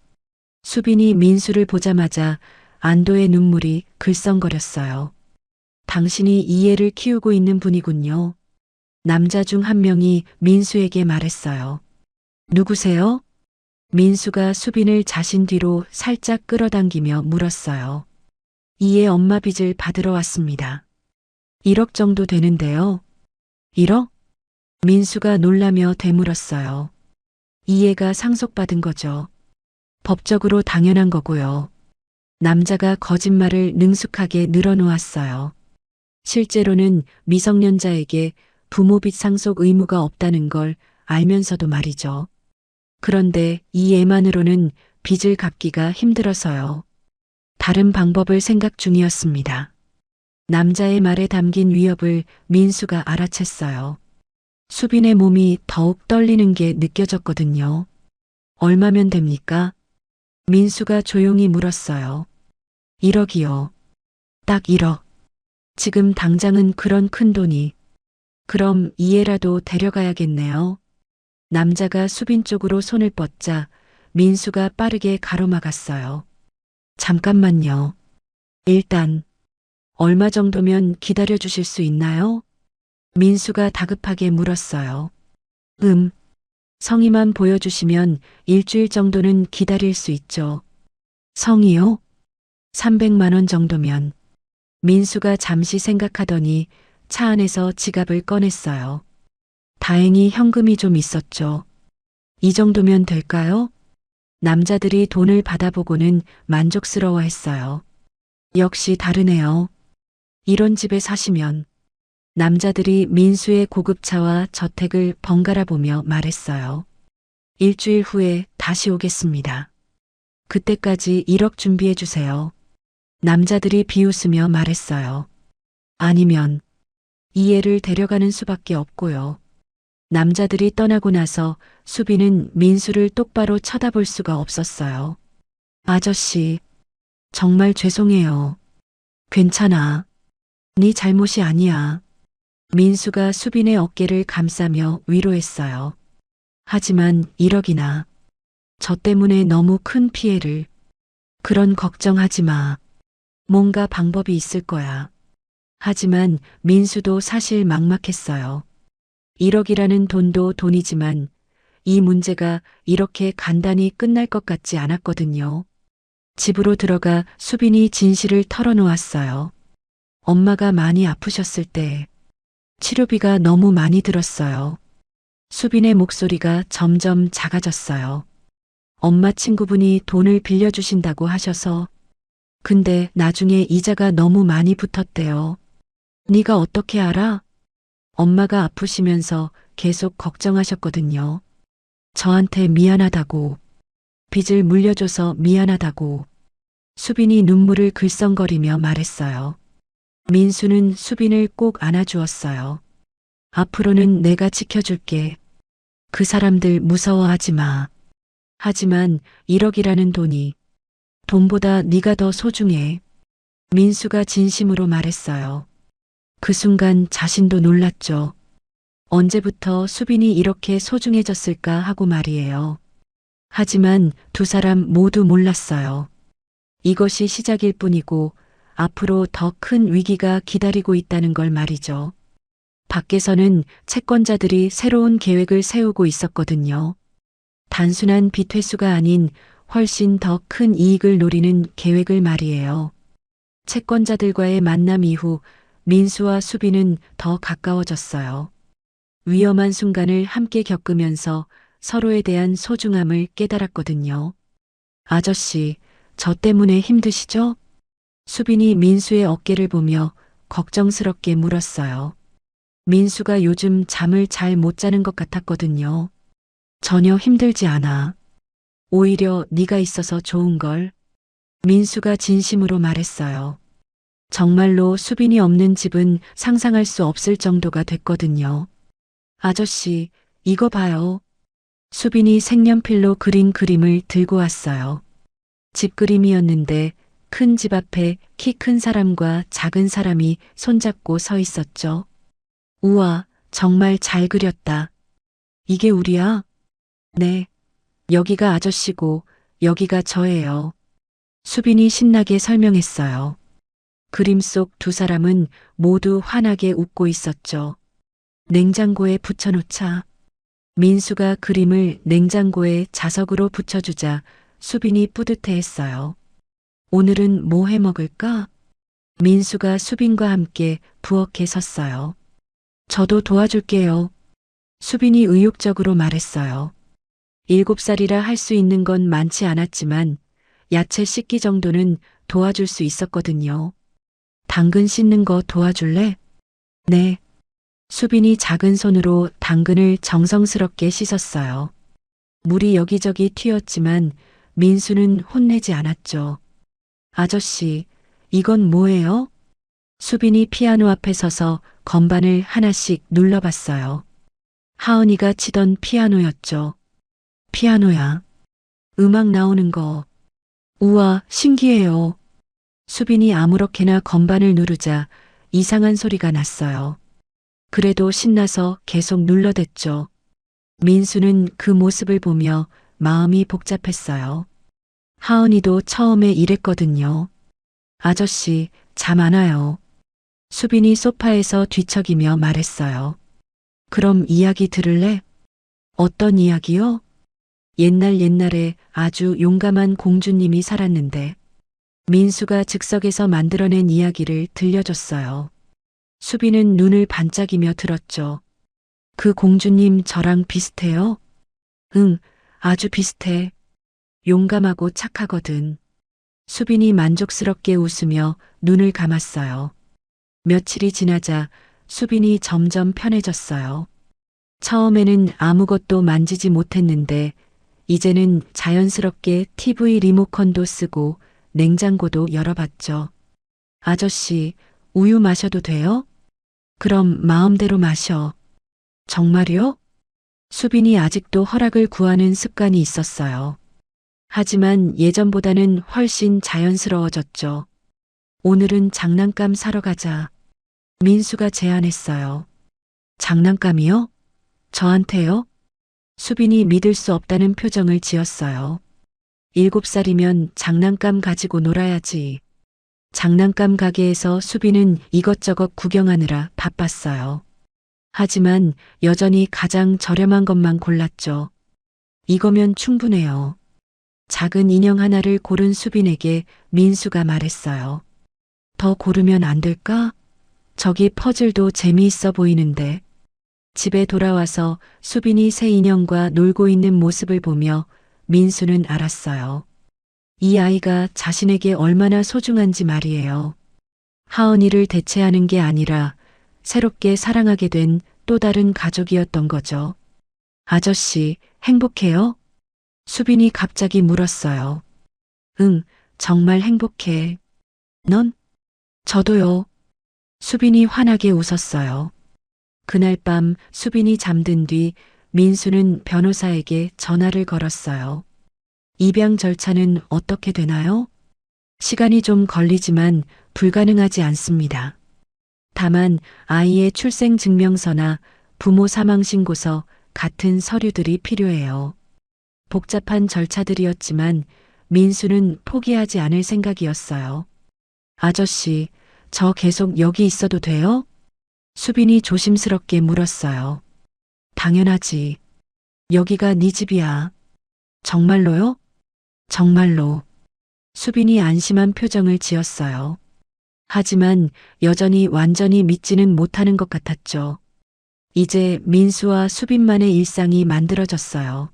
수빈이 민수를 보자마자 안도의 눈물이 글썽거렸어요. 당신이 이 애를 키우고 있는 분이군요. 남자 중 한 명이 민수에게 말했어요. 누구세요? 민수가 수빈을 자신 뒤로 살짝 끌어당기며 물었어요. 이 애 엄마 빚을 받으러 왔습니다. 1억 정도 되는데요. 1억? 민수가 놀라며 되물었어요. 이 애가 상속받은 거죠. 법적으로 당연한 거고요. 남자가 거짓말을 능숙하게 늘어놓았어요. 실제로는 미성년자에게 부모 빚 상속 의무가 없다는 걸 알면서도 말이죠. 그런데 이 애만으로는 빚을 갚기가 힘들어서요. 다른 방법을 생각 중이었습니다. 남자의 말에 담긴 위협을 민수가 알아챘어요. 수빈의 몸이 더욱 떨리는 게 느껴졌거든요. 얼마면 됩니까? 민수가 조용히 물었어요. 1억이요. 딱 1억. 지금 당장은 그런 큰 돈이. 그럼 이 애라도 데려가야겠네요. 남자가 수빈 쪽으로 손을 뻗자 민수가 빠르게 가로막았어요. 잠깐만요. 일단 얼마 정도면 기다려 주실 수 있나요? 민수가 다급하게 물었어요. 성의만 보여주시면 일주일 정도는 기다릴 수 있죠. 성의요? 300만 원 정도면. 민수가 잠시 생각하더니 차 안에서 지갑을 꺼냈어요. 다행히 현금이 좀 있었죠. 이 정도면 될까요? 남자들이 돈을 받아보고는 만족스러워했어요. 역시 다르네요. 이런 집에 사시면. 남자들이 민수의 고급차와 저택을 번갈아 보며 말했어요. 일주일 후에 다시 오겠습니다. 그때까지 1억 준비해 주세요. 남자들이 비웃으며 말했어요. 아니면 이 애를 데려가는 수밖에 없고요. 남자들이 떠나고 나서 수빈은 민수를 똑바로 쳐다볼 수가 없었어요. 아저씨, 정말 죄송해요. 괜찮아. 네 잘못이 아니야. 민수가 수빈의 어깨를 감싸며 위로했어요. 하지만 1억이나. 저 때문에 너무 큰 피해를. 그런 걱정하지 마. 뭔가 방법이 있을 거야. 하지만 민수도 사실 막막했어요. 1억이라는 돈도 돈이지만 이 문제가 이렇게 간단히 끝날 것 같지 않았거든요. 집으로 들어가 수빈이 진실을 털어놓았어요. 엄마가 많이 아프셨을 때 치료비가 너무 많이 들었어요. 수빈의 목소리가 점점 작아졌어요. 엄마 친구분이 돈을 빌려주신다고 하셔서 근데 나중에 이자가 너무 많이 붙었대요. 네가 어떻게 알아? 엄마가 아프시면서 계속 걱정하셨거든요. 저한테 미안하다고. 빚을 물려줘서 미안하다고. 수빈이 눈물을 글썽거리며 말했어요. 민수는 수빈을 꼭 안아주었어요. 앞으로는 내가 지켜줄게. 그 사람들 무서워하지 마. 하지만 1억이라는 돈이 돈보다 네가 더 소중해. 민수가 진심으로 말했어요. 그 순간 자신도 놀랐죠. 언제부터 수빈이 이렇게 소중해졌을까 하고 말이에요. 하지만 두 사람 모두 몰랐어요. 이것이 시작일 뿐이고 앞으로 더 큰 위기가 기다리고 있다는 걸 말이죠. 밖에서는 채권자들이 새로운 계획을 세우고 있었거든요. 단순한 빚 회수가 아닌 훨씬 더 큰 이익을 노리는 계획을 말이에요. 채권자들과의 만남 이후 민수와 수빈은 더 가까워졌어요. 위험한 순간을 함께 겪으면서 서로에 대한 소중함을 깨달았거든요. 아저씨, 저 때문에 힘드시죠? 수빈이 민수의 어깨를 보며 걱정스럽게 물었어요. 민수가 요즘 잠을 잘 못 자는 것 같았거든요. 전혀 힘들지 않아. 오히려 네가 있어서 좋은걸. 민수가 진심으로 말했어요. 정말로 수빈이 없는 집은 상상할 수 없을 정도가 됐거든요. 아저씨, 이거 봐요. 수빈이 색연필로 그린 그림을 들고 왔어요. 집 그림이었는데 큰 집 앞에 키 큰 사람과 작은 사람이 손잡고 서 있었죠. 우와, 정말 잘 그렸다. 이게 우리야? 네. 여기가 아저씨고 여기가 저예요. 수빈이 신나게 설명했어요. 그림 속 두 사람은 모두 환하게 웃고 있었죠. 냉장고에 붙여놓자. 민수가 그림을 냉장고에 자석으로 붙여주자 수빈이 뿌듯해했어요. 오늘은 뭐 해 먹을까? 민수가 수빈과 함께 부엌에 섰어요. 저도 도와줄게요. 수빈이 의욕적으로 말했어요. 7살이라 할 수 있는 건 많지 않았지만 야채 씻기 정도는 도와줄 수 있었거든요. 당근 씻는 거 도와줄래? 네. 수빈이 작은 손으로 당근을 정성스럽게 씻었어요. 물이 여기저기 튀었지만 민수는 혼내지 않았죠. 아저씨, 이건 뭐예요? 수빈이 피아노 앞에 서서 건반을 하나씩 눌러봤어요. 하은이가 치던 피아노였죠. 피아노야. 음악 나오는 거. 우와, 신기해요. 수빈이 아무렇게나 건반을 누르자 이상한 소리가 났어요. 그래도 신나서 계속 눌러댔죠. 민수는 그 모습을 보며 마음이 복잡했어요. 하은이도 처음에 이랬거든요. 아저씨, 잠 안 와요. 수빈이 소파에서 뒤척이며 말했어요. 그럼 이야기 들을래? 어떤 이야기요? 옛날에 아주 용감한 공주님이 살았는데 민수가 즉석에서 만들어낸 이야기를 들려줬어요. 수빈은 눈을 반짝이며 들었죠. 그 공주님 저랑 비슷해요? 응, 아주 비슷해. 용감하고 착하거든. 수빈이 만족스럽게 웃으며 눈을 감았어요. 며칠이 지나자 수빈이 점점 편해졌어요. 처음에는 아무것도 만지지 못했는데 이제는 자연스럽게 TV 리모컨도 쓰고 냉장고도 열어봤죠. 아저씨, 우유 마셔도 돼요? 그럼 마음대로 마셔. 정말요? 수빈이 아직도 허락을 구하는 습관이 있었어요. 하지만 예전보다는 훨씬 자연스러워졌죠. 오늘은 장난감 사러 가자. 민수가 제안했어요. 장난감이요? 저한테요? 수빈이 믿을 수 없다는 표정을 지었어요. 7살이면 장난감 가지고 놀아야지. 장난감 가게에서 수빈은 이것저것 구경하느라 바빴어요. 하지만 여전히 가장 저렴한 것만 골랐죠. 이거면 충분해요. 작은 인형 하나를 고른 수빈에게 민수가 말했어요. 더 고르면 안 될까? 저기 퍼즐도 재미있어 보이는데. 집에 돌아와서 수빈이 새 인형과 놀고 있는 모습을 보며 민수는 알았어요. 이 아이가 자신에게 얼마나 소중한지 말이에요. 하은이를 대체하는 게 아니라 새롭게 사랑하게 된 또 다른 가족이었던 거죠. 아저씨, 행복해요? 수빈이 갑자기 물었어요. 응, 정말 행복해. 넌? 저도요. 수빈이 환하게 웃었어요. 그날 밤 수빈이 잠든 뒤 민수는 변호사에게 전화를 걸었어요. 입양 절차는 어떻게 되나요? 시간이 좀 걸리지만 불가능하지 않습니다. 다만 아이의 출생증명서나 부모 사망신고서 같은 서류들이 필요해요. 복잡한 절차들이었지만 민수는 포기하지 않을 생각이었어요. 아저씨, 저 계속 여기 있어도 돼요? 수빈이 조심스럽게 물었어요. 당연하지. 여기가 네 집이야. 정말로요? 정말로. 수빈이 안심한 표정을 지었어요. 하지만 여전히 완전히 믿지는 못하는 것 같았죠. 이제 민수와 수빈만의 일상이 만들어졌어요.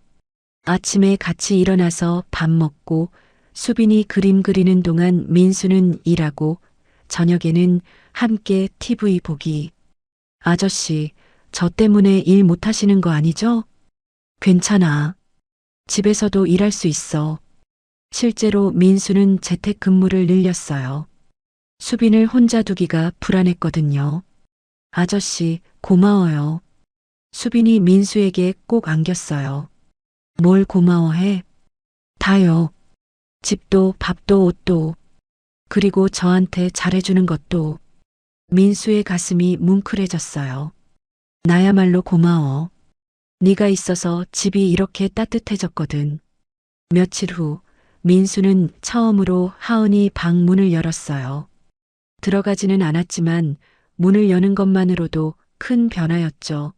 아침에 같이 일어나서 밥 먹고 수빈이 그림 그리는 동안 민수는 일하고 저녁에는 함께 TV 보기. 아저씨, 저 때문에 일 못하시는 거 아니죠? 괜찮아. 집에서도 일할 수 있어. 실제로 민수는 재택근무를 늘렸어요. 수빈을 혼자 두기가 불안했거든요. 아저씨, 고마워요. 수빈이 민수에게 꼭 안겼어요. 뭘 고마워해? 다요. 집도 밥도 옷도 그리고 저한테 잘해주는 것도. 민수의 가슴이 뭉클해졌어요. 나야말로 고마워. 네가 있어서 집이 이렇게 따뜻해졌거든. 며칠 후 민수는 처음으로 하은이 방 문을 열었어요. 들어가지는 않았지만 문을 여는 것만으로도 큰 변화였죠.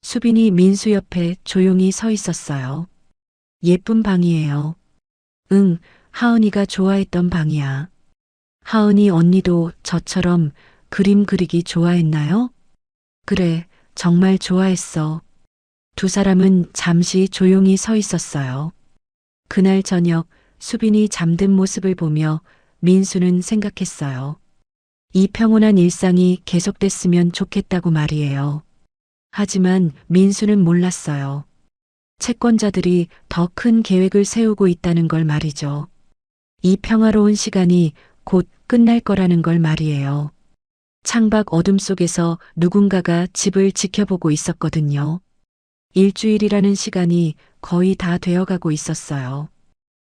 수빈이 민수 옆에 조용히 서 있었어요. 예쁜 방이에요. 응, 하은이가 좋아했던 방이야. 하은이 언니도 저처럼 그림 그리기 좋아했나요? 그래, 정말 좋아했어. 두 사람은 잠시 조용히 서 있었어요. 그날 저녁 수빈이 잠든 모습을 보며 민수는 생각했어요. 이 평온한 일상이 계속됐으면 좋겠다고 말이에요. 하지만 민수는 몰랐어요. 채권자들이 더 큰 계획을 세우고 있다는 걸 말이죠. 이 평화로운 시간이 곧 끝날 거라는 걸 말이에요. 창밖 어둠 속에서 누군가가 집을 지켜보고 있었거든요. 일주일이라는 시간이 거의 다 되어가고 있었어요.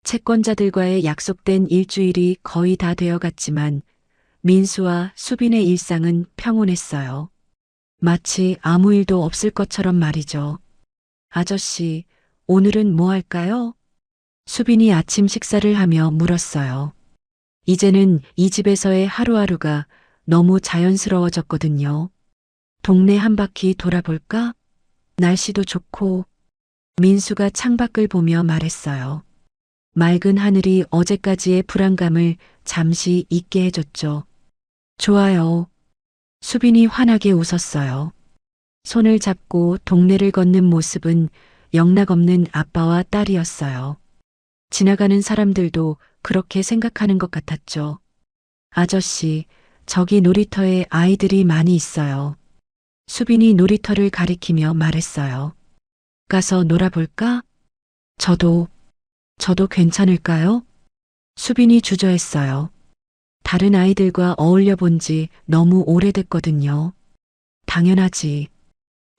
채권자들과의 약속된 일주일이 거의 다 되어갔지만 민수와 수빈의 일상은 평온했어요. 마치 아무 일도 없을 것처럼 말이죠. 아저씨, 오늘은 뭐 할까요? 수빈이 아침 식사를 하며 물었어요. 이제는 이 집에서의 하루하루가 너무 자연스러워졌거든요. 동네 한 바퀴 돌아볼까? 날씨도 좋고. 민수가 창밖을 보며 말했어요. 맑은 하늘이 어제까지의 불안감을 잠시 잊게 해줬죠. 좋아요. 수빈이 환하게 웃었어요. 손을 잡고 동네를 걷는 모습은 영락없는 아빠와 딸이었어요. 지나가는 사람들도 그렇게 생각하는 것 같았죠. 아저씨, 저기 놀이터에 아이들이 많이 있어요. 수빈이 놀이터를 가리키며 말했어요. 가서 놀아볼까? 저도 괜찮을까요? 수빈이 주저했어요. 다른 아이들과 어울려 본 지 너무 오래됐거든요. 당연하지.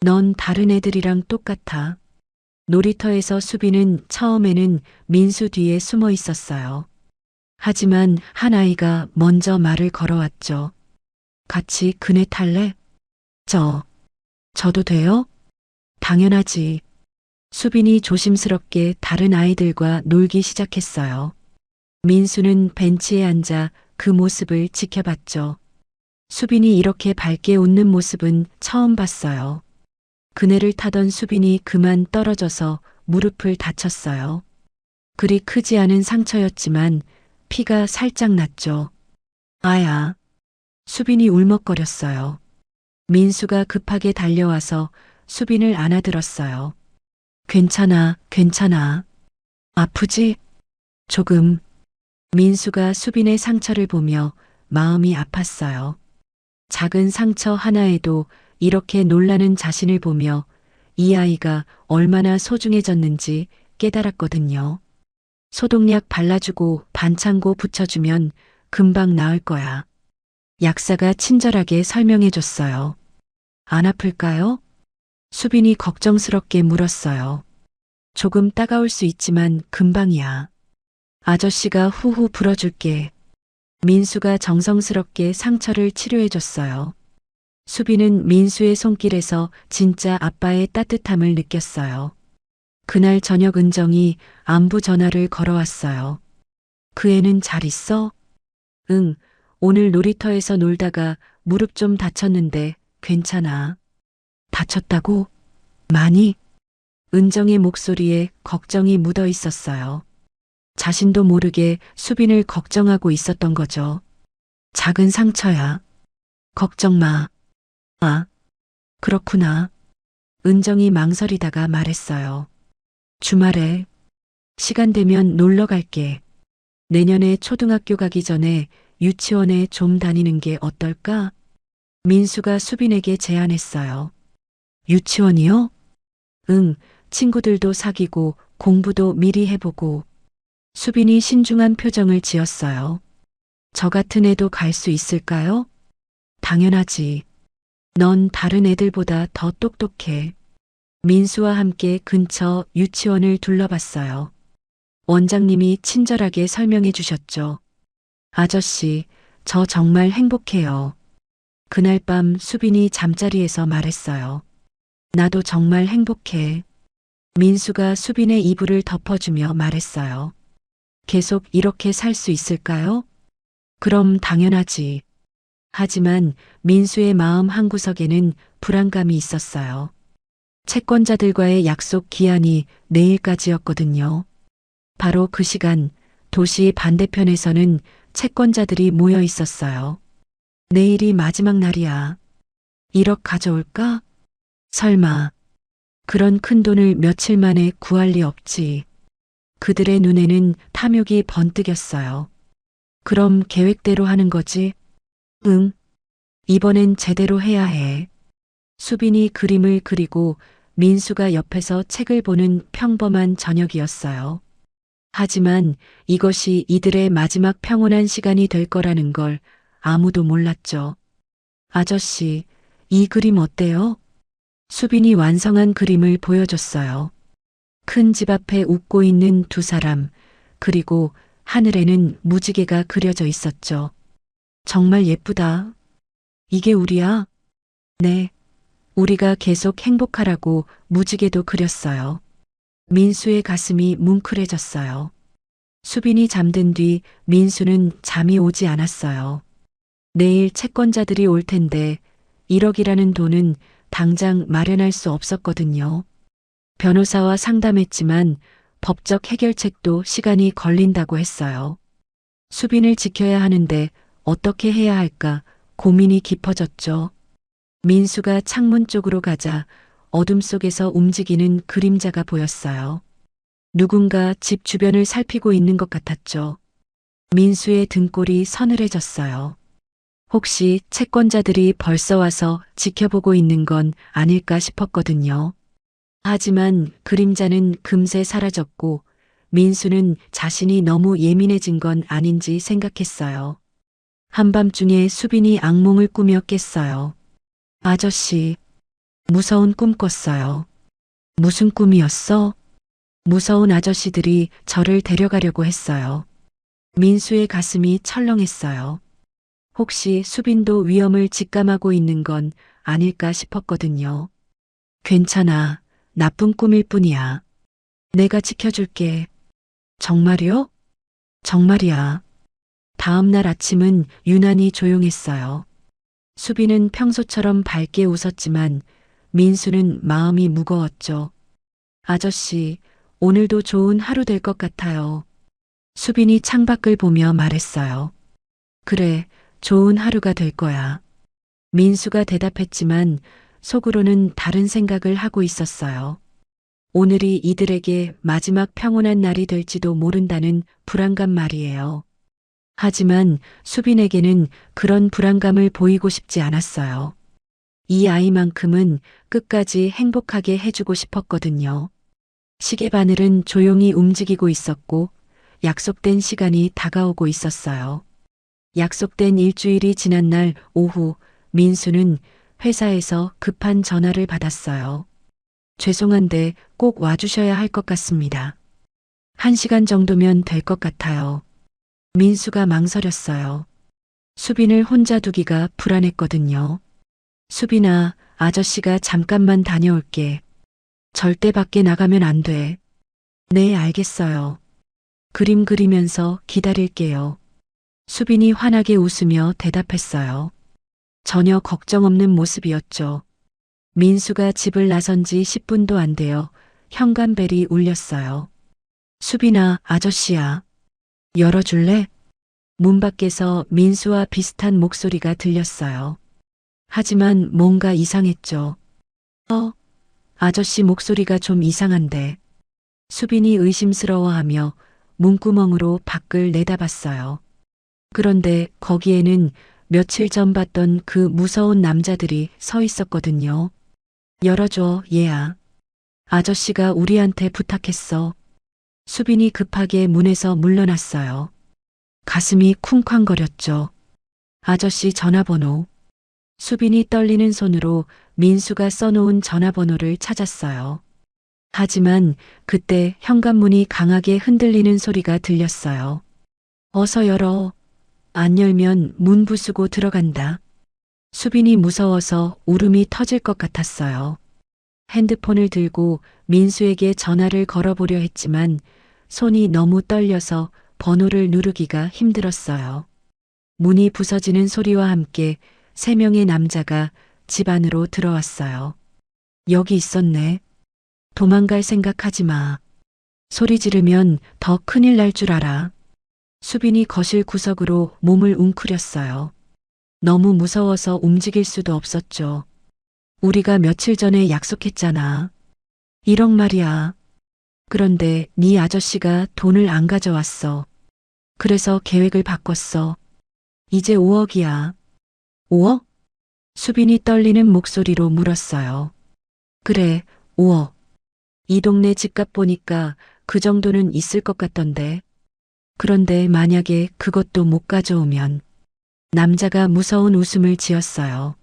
넌 다른 애들이랑 똑같아. 놀이터에서 수빈은 처음에는 민수 뒤에 숨어 있었어요. 하지만 한 아이가 먼저 말을 걸어왔죠. 같이 그네 탈래? 저도 돼요? 당연하지. 수빈이 조심스럽게 다른 아이들과 놀기 시작했어요. 민수는 벤치에 앉아 그 모습을 지켜봤죠. 수빈이 이렇게 밝게 웃는 모습은 처음 봤어요. 그네를 타던 수빈이 그만 떨어져서 무릎을 다쳤어요. 그리 크지 않은 상처였지만 피가 살짝 났죠. 아야. 수빈이 울먹거렸어요. 민수가 급하게 달려와서 수빈을 안아들었어요. 괜찮아. 아프지? 조금. 민수가 수빈의 상처를 보며 마음이 아팠어요. 작은 상처 하나에도 이렇게 놀라는 자신을 보며 이 아이가 얼마나 소중해졌는지 깨달았거든요. 소독약 발라주고 반창고 붙여주면 금방 나을 거야. 약사가 친절하게 설명해줬어요. 안 아플까요? 수빈이 걱정스럽게 물었어요. 조금 따가울 수 있지만 금방이야. 아저씨가 후후 불어줄게. 민수가 정성스럽게 상처를 치료해줬어요. 수빈은 민수의 손길에서 진짜 아빠의 따뜻함을 느꼈어요. 그날 저녁 은정이 안부 전화를 걸어왔어요. 그 애는 잘 있어? 응, 오늘 놀이터에서 놀다가 무릎 좀 다쳤는데 괜찮아. 다쳤다고? 많이? 은정의 목소리에 걱정이 묻어 있었어요. 자신도 모르게 수빈을 걱정하고 있었던 거죠. 작은 상처야. 걱정 마. 그렇구나. 은정이 망설이다가 말했어요. 주말에 시간 되면 놀러 갈게. 내년에 초등학교 가기 전에 유치원에 좀 다니는 게 어떨까? 민수가 수빈에게 제안했어요. 유치원이요? 응, 친구들도 사귀고 공부도 미리 해보고. 수빈이 신중한 표정을 지었어요. 저 같은 애도 갈 수 있을까요? 당연하지. 넌 다른 애들보다 더 똑똑해. 민수와 함께 근처 유치원을 둘러봤어요. 원장님이 친절하게 설명해 주셨죠. 아저씨, 저 정말 행복해요. 그날 밤 수빈이 잠자리에서 말했어요. 나도 정말 행복해. 민수가 수빈의 이불을 덮어주며 말했어요. 계속 이렇게 살 수 있을까요? 그럼 당연하지. 하지만 민수의 마음 한구석에는 불안감이 있었어요. 채권자들과의 약속 기한이 내일까지였거든요. 바로 그 시간, 도시 반대편에서는 채권자들이 모여 있었어요. 내일이 마지막 날이야. 1억 가져올까? 설마. 그런 큰 돈을 며칠 만에 구할 리 없지. 그들의 눈에는 탐욕이 번뜩였어요. 그럼 계획대로 하는 거지? 응. 이번엔 제대로 해야 해. 수빈이 그림을 그리고 민수가 옆에서 책을 보는 평범한 저녁이었어요. 하지만 이것이 이들의 마지막 평온한 시간이 될 거라는 걸 아무도 몰랐죠. 아저씨, 이 그림 어때요? 수빈이 완성한 그림을 보여줬어요. 큰 집 앞에 웃고 있는 두 사람, 그리고 하늘에는 무지개가 그려져 있었죠. 정말 예쁘다. 이게 우리야? 네. 우리가 계속 행복하라고 무지개도 그렸어요. 민수의 가슴이 뭉클해졌어요. 수빈이 잠든 뒤 민수는 잠이 오지 않았어요. 내일 채권자들이 올 텐데 1억이라는 돈은 당장 마련할 수 없었거든요. 변호사와 상담했지만 법적 해결책도 시간이 걸린다고 했어요. 수빈을 지켜야 하는데 어떻게 해야 할까 고민이 깊어졌죠. 민수가 창문 쪽으로 가자 어둠 속에서 움직이는 그림자가 보였어요. 누군가 집 주변을 살피고 있는 것 같았죠. 민수의 등골이 서늘해졌어요. 혹시 채권자들이 벌써 와서 지켜보고 있는 건 아닐까 싶었거든요. 하지만 그림자는 금세 사라졌고 민수는 자신이 너무 예민해진 건 아닌지 생각했어요. 한밤중에 수빈이 악몽을 꾸며 깼어요. 아저씨, 무서운 꿈 꿨어요. 무슨 꿈이었어? 무서운 아저씨들이 저를 데려가려고 했어요. 민수의 가슴이 철렁했어요. 혹시 수빈도 위험을 직감하고 있는 건 아닐까 싶었거든요. 괜찮아. 나쁜 꿈일 뿐이야. 내가 지켜줄게. 정말이요? 정말이야. 다음 날 아침은 유난히 조용했어요. 수빈은 평소처럼 밝게 웃었지만 민수는 마음이 무거웠죠. 아저씨, 오늘도 좋은 하루 될 것 같아요. 수빈이 창밖을 보며 말했어요. 그래, 좋은 하루가 될 거야. 민수가 대답했지만 속으로는 다른 생각을 하고 있었어요. 오늘이 이들에게 마지막 평온한 날이 될지도 모른다는 불안감 말이에요. 하지만 수빈에게는 그런 불안감을 보이고 싶지 않았어요. 이 아이만큼은 끝까지 행복하게 해주고 싶었거든요. 시계바늘은 조용히 움직이고 있었고 약속된 시간이 다가오고 있었어요. 약속된 일주일이 지난 날 오후 민수는 회사에서 급한 전화를 받았어요. 죄송한데 꼭 와주셔야 할 것 같습니다. 1시간 정도면 될 것 같아요. 민수가 망설였어요. 수빈을 혼자 두기가 불안했거든요. 수빈아, 아저씨가 잠깐만 다녀올게. 절대 밖에 나가면 안 돼. 네, 알겠어요. 그림 그리면서 기다릴게요. 수빈이 환하게 웃으며 대답했어요. 전혀 걱정 없는 모습이었죠. 민수가 집을 나선 지 10분도 안 되어 현관벨이 울렸어요. 수빈아, 아저씨야. 열어줄래? 문 밖에서 민수와 비슷한 목소리가 들렸어요. 하지만 뭔가 이상했죠. 아저씨 목소리가 좀 이상한데. 수빈이 의심스러워하며 문구멍으로 밖을 내다봤어요. 그런데 거기에는 며칠 전 봤던 그 무서운 남자들이 서 있었거든요. 열어줘, 얘야. 아저씨가 우리한테 부탁했어. 수빈이 급하게 문에서 물러났어요. 가슴이 쿵쾅거렸죠. 아저씨 전화번호. 수빈이 떨리는 손으로 민수가 써놓은 전화번호를 찾았어요. 하지만 그때 현관문이 강하게 흔들리는 소리가 들렸어요. 어서 열어. 안 열면 문 부수고 들어간다. 수빈이 무서워서 울음이 터질 것 같았어요. 핸드폰을 들고 민수에게 전화를 걸어보려 했지만 손이 너무 떨려서 번호를 누르기가 힘들었어요. 문이 부서지는 소리와 함께 3명의 남자가 집 안으로 들어왔어요. 여기 있었네. 도망갈 생각하지 마. 소리 지르면 더 큰일 날 줄 알아. 수빈이 거실 구석으로 몸을 웅크렸어요. 너무 무서워서 움직일 수도 없었죠. 우리가 며칠 전에 약속했잖아. 1억 말이야. 그런데 네 아저씨가 돈을 안 가져왔어. 그래서 계획을 바꿨어. 이제 5억이야. 5억? 수빈이 떨리는 목소리로 물었어요. 그래, 5억. 이 동네 집값 보니까 그 정도는 있을 것 같던데. 그런데 만약에 그것도 못 가져오면. 남자가 무서운 웃음을 지었어요.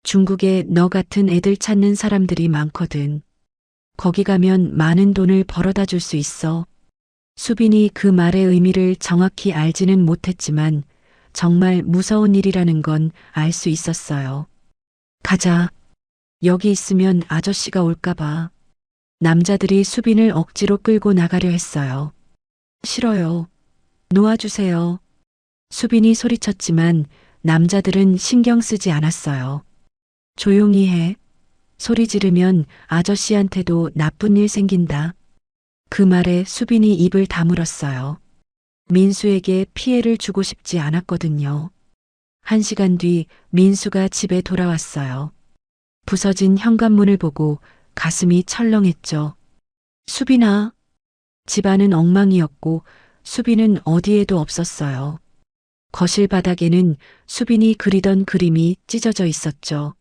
중국에 너 같은 애들 찾는 사람들이 많거든. 거기 가면 많은 돈을 벌어다 줄 수 있어. 수빈이 그 말의 의미를 정확히 알지는 못했지만 정말 무서운 일이라는 건 알 수 있었어요. 가자. 여기 있으면 아저씨가 올까봐. 남자들이 수빈을 억지로 끌고 나가려 했어요. 싫어요. 놓아주세요. 수빈이 소리쳤지만 남자들은 신경 쓰지 않았어요. 조용히 해. 소리 지르면 아저씨한테도 나쁜 일 생긴다. 그 말에 수빈이 입을 다물었어요. 민수에게 피해를 주고 싶지 않았거든요. 1시간 뒤 민수가 집에 돌아왔어요. 부서진 현관문을 보고 가슴이 철렁했죠. 수빈아. 집안은 엉망이었고 수빈은 어디에도 없었어요. 거실 바닥에는 수빈이 그리던 그림이 찢어져 있었죠.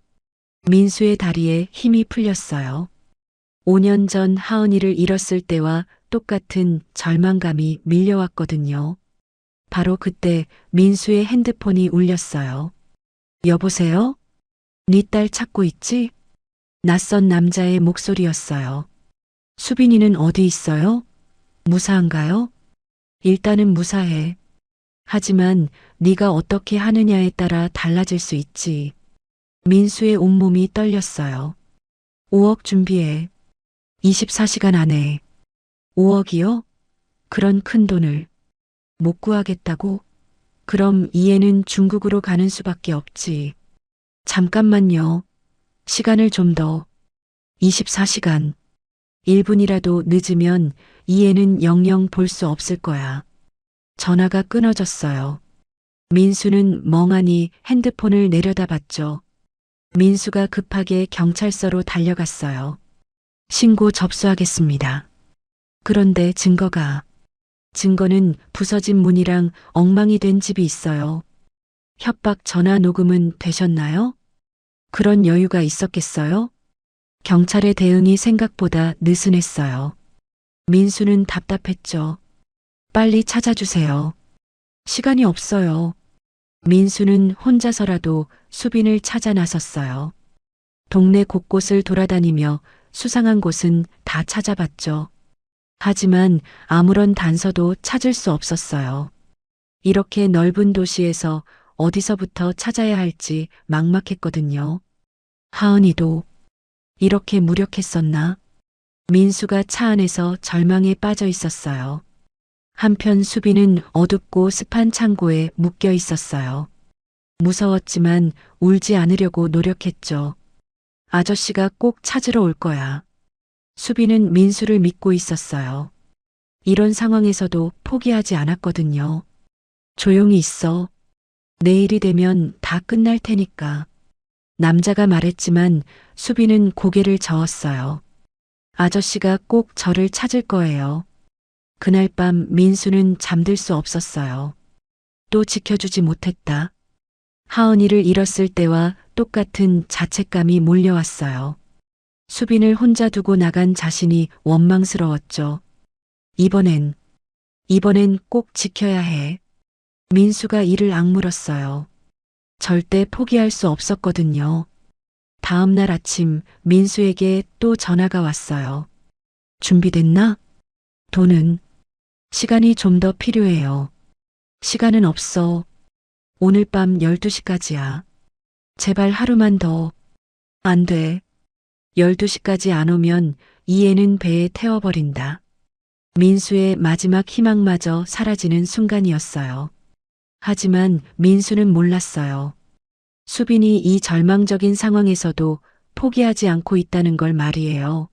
민수의 다리에 힘이 풀렸어요. 5년 전 하은이를 잃었을 때와 똑같은 절망감이 밀려왔거든요. 바로 그때 민수의 핸드폰이 울렸어요. 여보세요? 네 딸 찾고 있지? 낯선 남자의 목소리였어요. 수빈이는 어디 있어요? 무사한가요? 일단은 무사해. 하지만 네가 어떻게 하느냐에 따라 달라질 수 있지. 민수의 온몸이 떨렸어요. 5억 준비해. 24시간 안에. 5억이요? 그런 큰 돈을 못 구하겠다고? 그럼 이 애는 중국으로 가는 수밖에 없지. 잠깐만요. 시간을 좀 더. 24시간. 1분이라도 늦으면 이 애는 영영 볼 수 없을 거야. 전화가 끊어졌어요. 민수는 멍하니 핸드폰을 내려다봤죠. 민수가 급하게 경찰서로 달려갔어요. 신고 접수하겠습니다. 그런데 증거는 부서진 문이랑 엉망이 된 집이 있어요. 협박 전화 녹음은 되셨나요? 그런 여유가 있었겠어요? 경찰의 대응이 생각보다 느슨했어요. 민수는 답답했죠. 빨리 찾아주세요. 시간이 없어요. 민수는 혼자서라도 수빈을 찾아 나섰어요. 동네 곳곳을 돌아다니며 수상한 곳은 다 찾아봤죠. 하지만 아무런 단서도 찾을 수 없었어요. 이렇게 넓은 도시에서 어디서부터 찾아야 할지 막막했거든요. 하은이도 이렇게 무력했었나? 민수가 차 안에서 절망에 빠져 있었어요. 한편 수빈은 어둡고 습한 창고에 묶여 있었어요. 무서웠지만 울지 않으려고 노력했죠. 아저씨가 꼭 찾으러 올 거야. 수빈은 민수를 믿고 있었어요. 이런 상황에서도 포기하지 않았거든요. 조용히 있어. 내일이 되면 다 끝날 테니까. 남자가 말했지만 수빈은 고개를 저었어요. 아저씨가 꼭 저를 찾을 거예요. 그날 밤 민수는 잠들 수 없었어요. 또 지켜주지 못했다. 하은이를 잃었을 때와 똑같은 자책감이 몰려왔어요. 수빈을 혼자 두고 나간 자신이 원망스러웠죠. 이번엔 꼭 지켜야 해. 민수가 이를 악물었어요. 절대 포기할 수 없었거든요. 다음 날 아침 민수에게 또 전화가 왔어요. 준비됐나? 돈은? 시간이 좀 더 필요해요. 시간은 없어. 오늘 밤 12시까지야. 제발 하루만 더. 안 돼. 12시까지 안 오면 이 애는 배에 태워버린다. 민수의 마지막 희망마저 사라지는 순간이었어요. 하지만 민수는 몰랐어요. 수빈이 이 절망적인 상황에서도 포기하지 않고 있다는 걸 말이에요.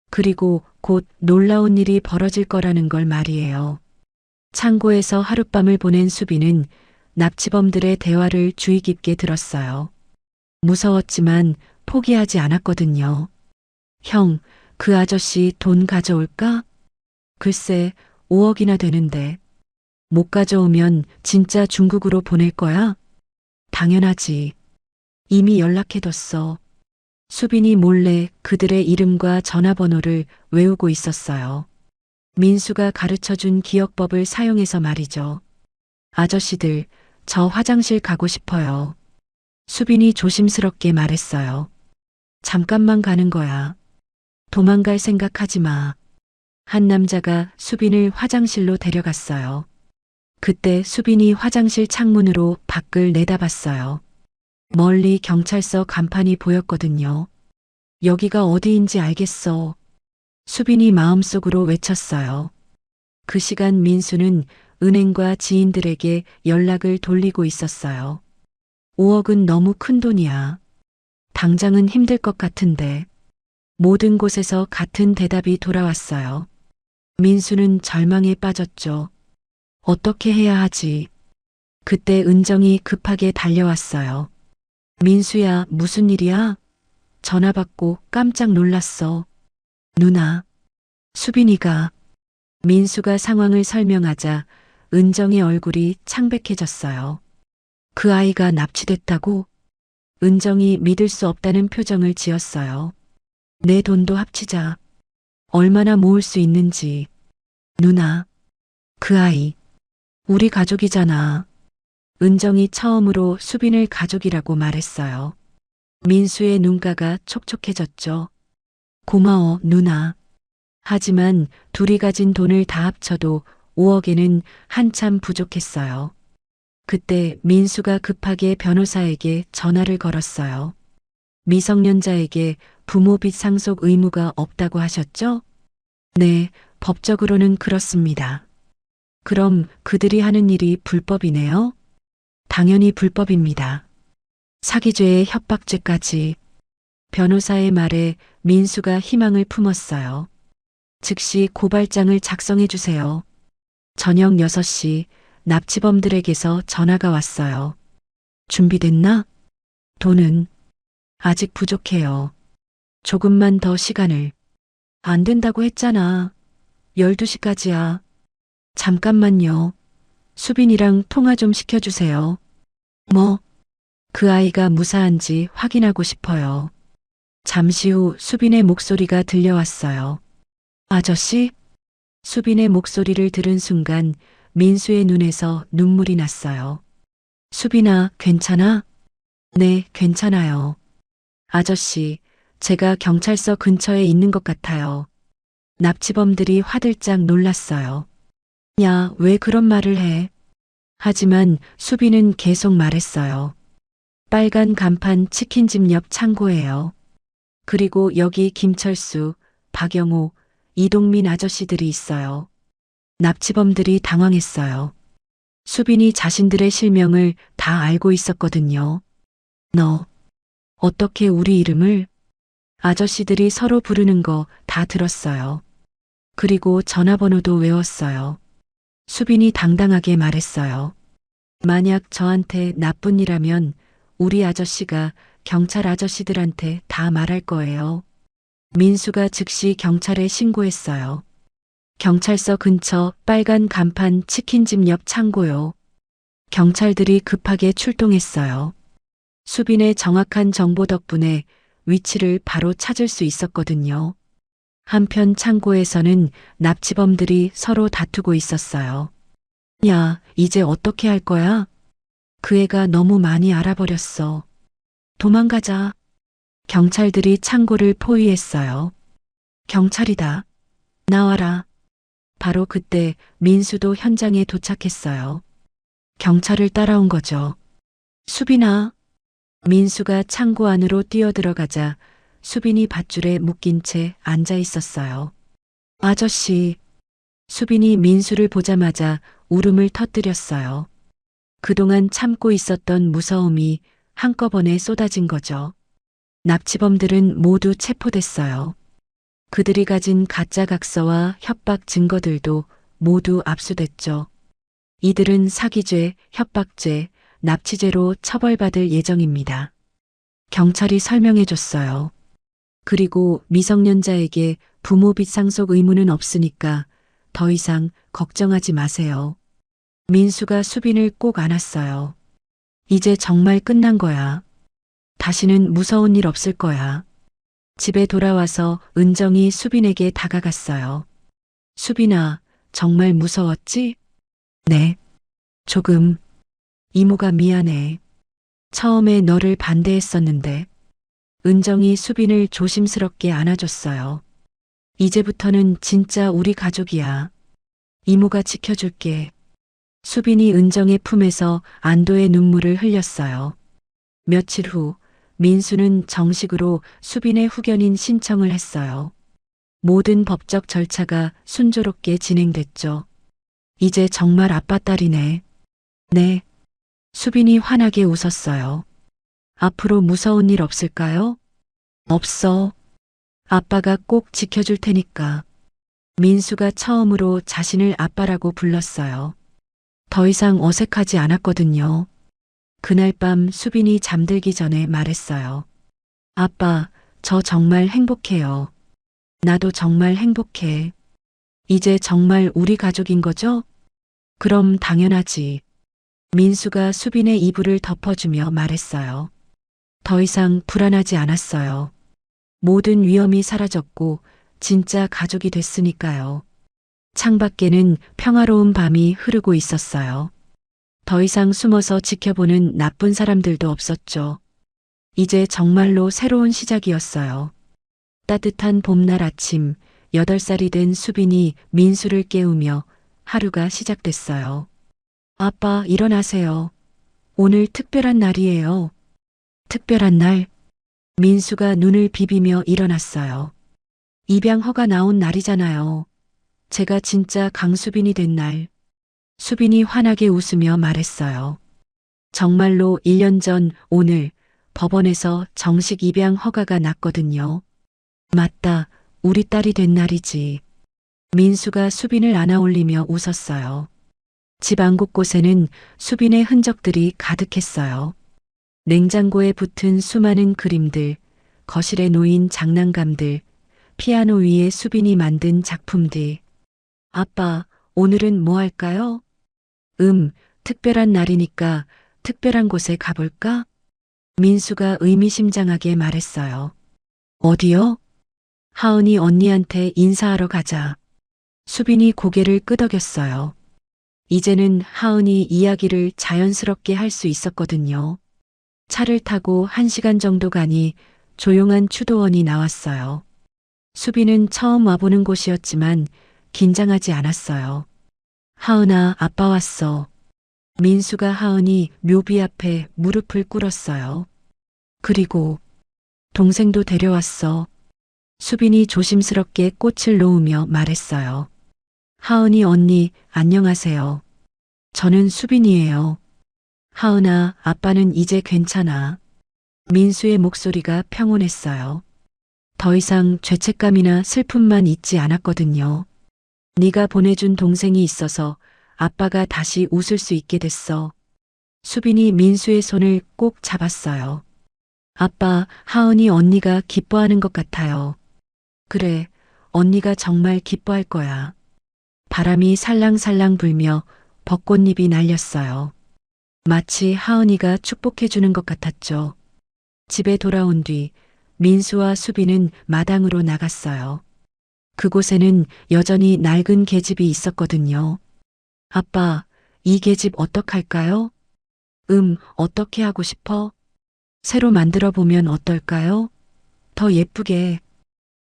그리고 곧 놀라운 일이 벌어질 거라는 걸 말이에요. 창고에서 하룻밤을 보낸 수빈은 납치범들의 대화를 주의 깊게 들었어요. 무서웠지만 포기하지 않았거든요. 형, 그 아저씨 돈 가져올까? 글쎄, 5억이나 되는데. 못 가져오면 진짜 중국으로 보낼 거야? 당연하지. 이미 연락해뒀어. 수빈이 몰래 그들의 이름과 전화번호를 외우고 있었어요. 민수가 가르쳐준 기억법을 사용해서 말이죠. 아저씨들, 저 화장실 가고 싶어요. 수빈이 조심스럽게 말했어요. 잠깐만 가는 거야. 도망갈 생각하지 마. 한 남자가 수빈을 화장실로 데려갔어요. 그때 수빈이 화장실 창문으로 밖을 내다봤어요. 멀리 경찰서 간판이 보였거든요. 여기가 어디인지 알겠어. 수빈이 마음속으로 외쳤어요. 그 시간 민수는 은행과 지인들에게 연락을 돌리고 있었어요. 5억은 너무 큰 돈이야. 당장은 힘들 것 같은데. 모든 곳에서 같은 대답이 돌아왔어요. 민수는 절망에 빠졌죠. 어떻게 해야 하지? 그때 은정이 급하게 달려왔어요. 민수야, 무슨 일이야? 전화 받고 깜짝 놀랐어. 누나, 수빈이가. 민수가 상황을 설명하자 은정의 얼굴이 창백해졌어요. 그 아이가 납치됐다고? 은정이 믿을 수 없다는 표정을 지었어요. 내 돈도 합치자. 얼마나 모을 수 있는지. 누나, 그 아이, 우리 가족이잖아. 은정이 처음으로 수빈을 가족이라고 말했어요. 민수의 눈가가 촉촉해졌죠. 고마워, 누나. 하지만 둘이 가진 돈을 다 합쳐도 5억에는 한참 부족했어요. 그때 민수가 급하게 변호사에게 전화를 걸었어요. 미성년자에게 부모 빚 상속 의무가 없다고 하셨죠? 네, 법적으로는 그렇습니다. 그럼 그들이 하는 일이 불법이네요? 당연히 불법입니다. 사기죄에 협박죄까지. 변호사의 말에 민수가 희망을 품었어요. 즉시 고발장을 작성해 주세요. 저녁 6시 납치범들에게서 전화가 왔어요. 준비됐나? 돈은 아직 부족해요. 조금만 더 시간을. 안 된다고 했잖아. 12시까지야. 잠깐만요. 수빈이랑 통화 좀 시켜주세요. 뭐? 그 아이가 무사한지 확인하고 싶어요. 잠시 후 수빈의 목소리가 들려왔어요. 아저씨? 수빈의 목소리를 들은 순간 민수의 눈에서 눈물이 났어요. 수빈아, 괜찮아? 네, 괜찮아요. 아저씨, 제가 경찰서 근처에 있는 것 같아요. 납치범들이 화들짝 놀랐어요. 야, 왜 그런 말을 해? 하지만 수빈은 계속 말했어요. 빨간 간판 치킨집 옆 창고예요. 그리고 여기 김철수, 박영호, 이동민 아저씨들이 있어요. 납치범들이 당황했어요. 수빈이 자신들의 실명을 다 알고 있었거든요. 너, 어떻게 우리 이름을? 아저씨들이 서로 부르는 거 다 들었어요. 그리고 전화번호도 외웠어요. 수빈이 당당하게 말했어요. 만약 저한테 나쁜 일 하면 우리 아저씨가 경찰 아저씨들한테 다 말할 거예요. 민수가 즉시 경찰에 신고했어요. 경찰서 근처 빨간 간판 치킨집 옆 창고요. 경찰들이 급하게 출동했어요. 수빈의 정확한 정보 덕분에 위치를 바로 찾을 수 있었거든요. 한편 창고에서는 납치범들이 서로 다투고 있었어요. 야, 이제 어떻게 할 거야? 그 애가 너무 많이 알아버렸어. 도망가자. 경찰들이 창고를 포위했어요. 경찰이다. 나와라. 바로 그때 민수도 현장에 도착했어요. 경찰을 따라온 거죠. 수빈아. 민수가 창고 안으로 뛰어들어가자 수빈이 밧줄에 묶인 채 앉아 있었어요. 아저씨. 수빈이 민수를 보자마자 울음을 터뜨렸어요. 그동안 참고 있었던 무서움이 한꺼번에 쏟아진 거죠. 납치범들은 모두 체포됐어요. 그들이 가진 가짜 각서와 협박 증거들도 모두 압수됐죠. 이들은 사기죄, 협박죄, 납치죄로 처벌받을 예정입니다. 경찰이 설명해줬어요. 그리고 미성년자에게 부모 빚 상속 의무는 없으니까 더 이상 걱정하지 마세요. 민수가 수빈을 꼭 안았어요. 이제 정말 끝난 거야. 다시는 무서운 일 없을 거야. 집에 돌아와서 은정이 수빈에게 다가갔어요. 수빈아, 정말 무서웠지? 네. 조금. 이모가 미안해. 처음에 너를 반대했었는데. 은정이 수빈을 조심스럽게 안아줬어요. 이제부터는 진짜 우리 가족이야. 이모가 지켜줄게. 수빈이 은정의 품에서 안도의 눈물을 흘렸어요. 며칠 후 민수는 정식으로 수빈의 후견인 신청을 했어요. 모든 법적 절차가 순조롭게 진행됐죠. 이제 정말 아빠 딸이네. 네. 수빈이 환하게 웃었어요. 앞으로 무서운 일 없을까요? 없어. 아빠가 꼭 지켜줄 테니까. 민수가 처음으로 자신을 아빠라고 불렀어요. 더 이상 어색하지 않았거든요. 그날 밤 수빈이 잠들기 전에 말했어요. 아빠, 저 정말 행복해요. 나도 정말 행복해. 이제 정말 우리 가족인 거죠? 그럼 당연하지. 민수가 수빈의 이불을 덮어주며 말했어요. 더 이상 불안하지 않았어요. 모든 위험이 사라졌고 진짜 가족이 됐으니까요. 창밖에는 평화로운 밤이 흐르고 있었어요. 더 이상 숨어서 지켜보는 나쁜 사람들도 없었죠. 이제 정말로 새로운 시작이었어요. 따뜻한 봄날 아침, 8살이 된 수빈이 민수를 깨우며 하루가 시작됐어요. 아빠, 일어나세요. 오늘 특별한 날이에요. 특별한 날? 민수가 눈을 비비며 일어났어요. 입양허가 나온 날이잖아요. 제가 진짜 강수빈이 된 날. 수빈이 환하게 웃으며 말했어요. 정말로 1년 전 오늘 법원에서 정식 입양 허가가 났거든요. 맞다, 우리 딸이 된 날이지. 민수가 수빈을 안아올리며 웃었어요. 집 안 곳곳에는 수빈의 흔적들이 가득했어요. 냉장고에 붙은 수많은 그림들, 거실에 놓인 장난감들, 피아노 위에 수빈이 만든 작품들. 아빠, 오늘은 뭐 할까요? 특별한 날이니까 특별한 곳에 가볼까? 민수가 의미심장하게 말했어요. 어디요? 하은이 언니한테 인사하러 가자. 수빈이 고개를 끄덕였어요. 이제는 하은이 이야기를 자연스럽게 할 수 있었거든요. 차를 타고 1시간 정도 가니 조용한 추도원이 나왔어요. 수빈은 처음 와보는 곳이었지만 긴장하지 않았어요. 하은아, 아빠 왔어. 민수가 하은이 묘비 앞에 무릎을 꿇었어요. 그리고 동생도 데려왔어. 수빈이 조심스럽게 꽃을 놓으며 말했어요. 하은이 언니, 안녕하세요. 저는 수빈이에요. 하은아, 아빠는 이제 괜찮아. 민수의 목소리가 평온했어요. 더 이상 죄책감이나 슬픔만 있지 않았거든요. 네가 보내준 동생이 있어서 아빠가 다시 웃을 수 있게 됐어. 수빈이 민수의 손을 꼭 잡았어요. 아빠, 하은이 언니가 기뻐하는 것 같아요. 그래, 언니가 정말 기뻐할 거야. 바람이 살랑살랑 불며 벚꽃잎이 날렸어요. 마치 하은이가 축복해주는 것 같았죠. 집에 돌아온 뒤 민수와 수빈은 마당으로 나갔어요. 그곳에는 여전히 낡은 계집이 있었거든요. 아빠, 이 계집 어떡할까요? 어떻게 하고 싶어? 새로 만들어 보면 어떨까요? 더 예쁘게.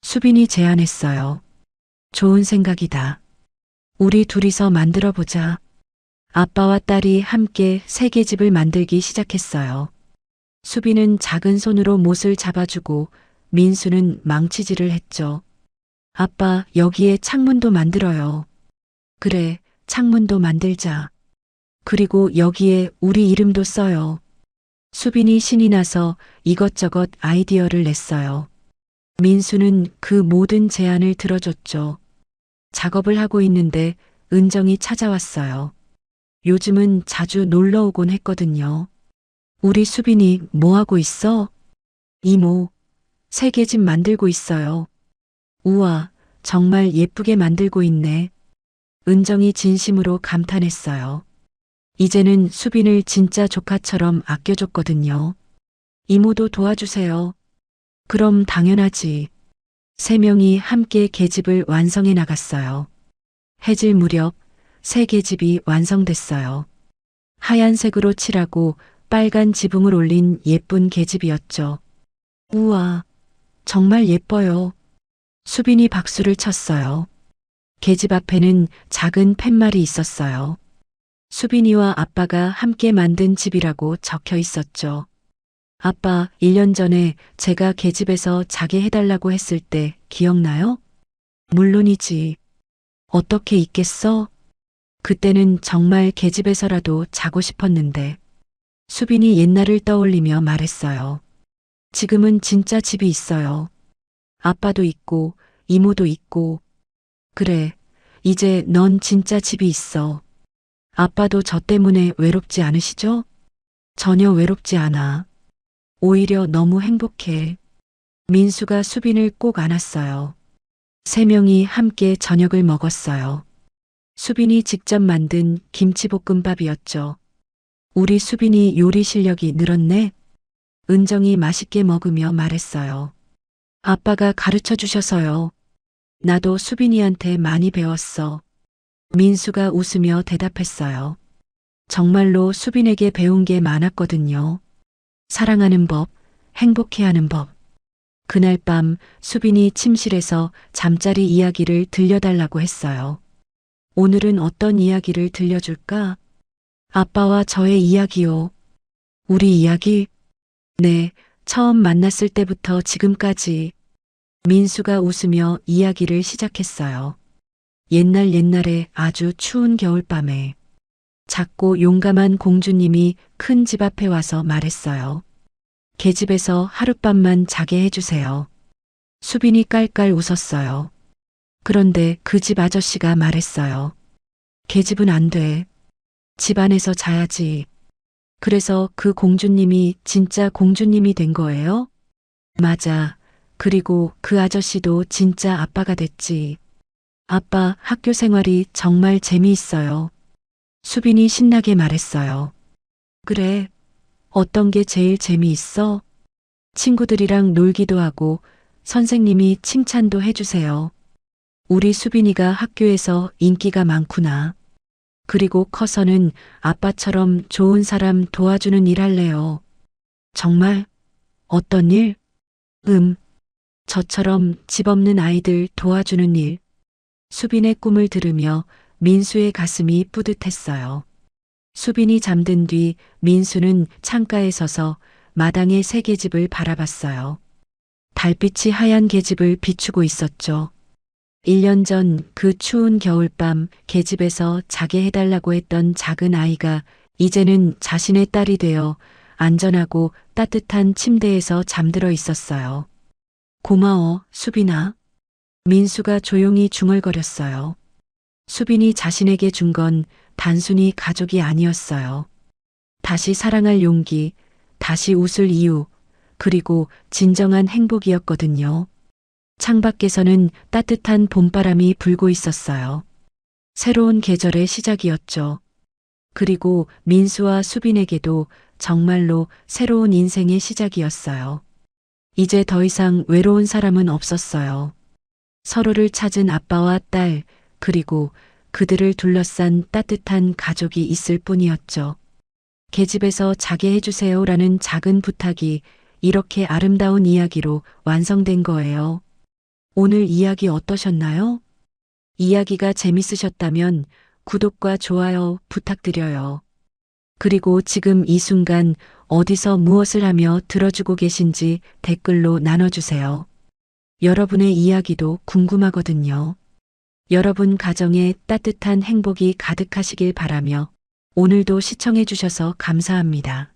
수빈이 제안했어요. 좋은 생각이다. 우리 둘이서 만들어 보자. 아빠와 딸이 함께 새 계집을 만들기 시작했어요. 수빈은 작은 손으로 못을 잡아주고 민수는 망치질을 했죠. 아빠, 여기에 창문도 만들어요. 그래, 창문도 만들자. 그리고 여기에 우리 이름도 써요. 수빈이 신이 나서 이것저것 아이디어를 냈어요. 민수는 그 모든 제안을 들어줬죠. 작업을 하고 있는데 은정이 찾아왔어요. 요즘은 자주 놀러 오곤 했거든요. 우리 수빈이 뭐 하고 있어? 이모, 새 계집 만들고 있어요. 우와, 정말 예쁘게 만들고 있네. 은정이 진심으로 감탄했어요. 이제는 수빈을 진짜 조카처럼 아껴줬거든요. 이모도 도와주세요. 그럼 당연하지. 세 명이 함께 계집을 완성해 나갔어요. 해질 무렵 새 계집이 완성됐어요. 하얀색으로 칠하고 빨간 지붕을 올린 예쁜 계집이었죠. 우와, 정말 예뻐요. 수빈이 박수를 쳤어요. 계집 앞에는 작은 팻말이 있었어요. 수빈이와 아빠가 함께 만든 집이라고 적혀 있었죠. 아빠, 1년 전에 제가 계집에서 자게 해달라고 했을 때 기억나요? 물론이지. 어떻게 있겠어? 그때는 정말 계집에서라도 자고 싶었는데. 수빈이 옛날을 떠올리며 말했어요. 지금은 진짜 집이 있어요. 아빠도 있고, 이모도 있고. 그래, 이제 넌 진짜 집이 있어. 아빠도 저 때문에 외롭지 않으시죠? 전혀 외롭지 않아. 오히려 너무 행복해. 민수가 수빈을 꼭 안았어요. 세 명이 함께 저녁을 먹었어요. 수빈이 직접 만든 김치볶음밥이었죠. 우리 수빈이 요리 실력이 늘었네. 은정이 맛있게 먹으며 말했어요. 아빠가 가르쳐 주셔서요. 나도 수빈이한테 많이 배웠어. 민수가 웃으며 대답했어요. 정말로 수빈에게 배운 게 많았거든요. 사랑하는 법, 행복해하는 법. 그날 밤 수빈이 침실에서 잠자리 이야기를 들려달라고 했어요. 오늘은 어떤 이야기를 들려줄까? 아빠와 저의 이야기요. 우리 이야기? 네, 처음 만났을 때부터 지금까지. 민수가 웃으며 이야기를 시작했어요. 옛날에 아주 추운 겨울밤에 작고 용감한 공주님이 큰 집 앞에 와서 말했어요. 계집에서 하룻밤만 자게 해주세요. 수빈이 깔깔 웃었어요. 그런데 그 집 아저씨가 말했어요. 계집은 안 돼. 집 안에서 자야지. 그래서 그 공주님이 진짜 공주님이 된 거예요? 맞아. 그리고 그 아저씨도 진짜 아빠가 됐지. 아빠, 학교 생활이 정말 재미있어요. 수빈이 신나게 말했어요. 그래. 어떤 게 제일 재미있어? 친구들이랑 놀기도 하고 선생님이 칭찬도 해주세요. 우리 수빈이가 학교에서 인기가 많구나. 그리고 커서는 아빠처럼 좋은 사람 도와주는 일 할래요. 정말? 어떤 일? 저처럼 집 없는 아이들 도와주는 일. 수빈의 꿈을 들으며 민수의 가슴이 뿌듯했어요. 수빈이 잠든 뒤 민수는 창가에 서서 마당의 새 계집을 바라봤어요. 달빛이 하얀 계집을 비추고 있었죠. 1년 전 그 추운 겨울밤 계집에서 자게 해달라고 했던 작은 아이가 이제는 자신의 딸이 되어 안전하고 따뜻한 침대에서 잠들어 있었어요. 고마워, 수빈아. 민수가 조용히 중얼거렸어요. 수빈이 자신에게 준 건 단순히 가족이 아니었어요. 다시 사랑할 용기, 다시 웃을 이유, 그리고 진정한 행복이었거든요. 창밖에서는 따뜻한 봄바람이 불고 있었어요. 새로운 계절의 시작이었죠. 그리고 민수와 수빈에게도 정말로 새로운 인생의 시작이었어요. 이제 더 이상 외로운 사람은 없었어요. 서로를 찾은 아빠와 딸, 그리고 그들을 둘러싼 따뜻한 가족이 있을 뿐이었죠. 계집에서 자게 해주세요라는 작은 부탁이 이렇게 아름다운 이야기로 완성된 거예요. 오늘 이야기 어떠셨나요? 이야기가 재밌으셨다면 구독과 좋아요 부탁드려요. 그리고 지금 이 순간 어디서 무엇을 하며 들어주고 계신지 댓글로 나눠주세요. 여러분의 이야기도 궁금하거든요. 여러분 가정에 따뜻한 행복이 가득하시길 바라며 오늘도 시청해주셔서 감사합니다.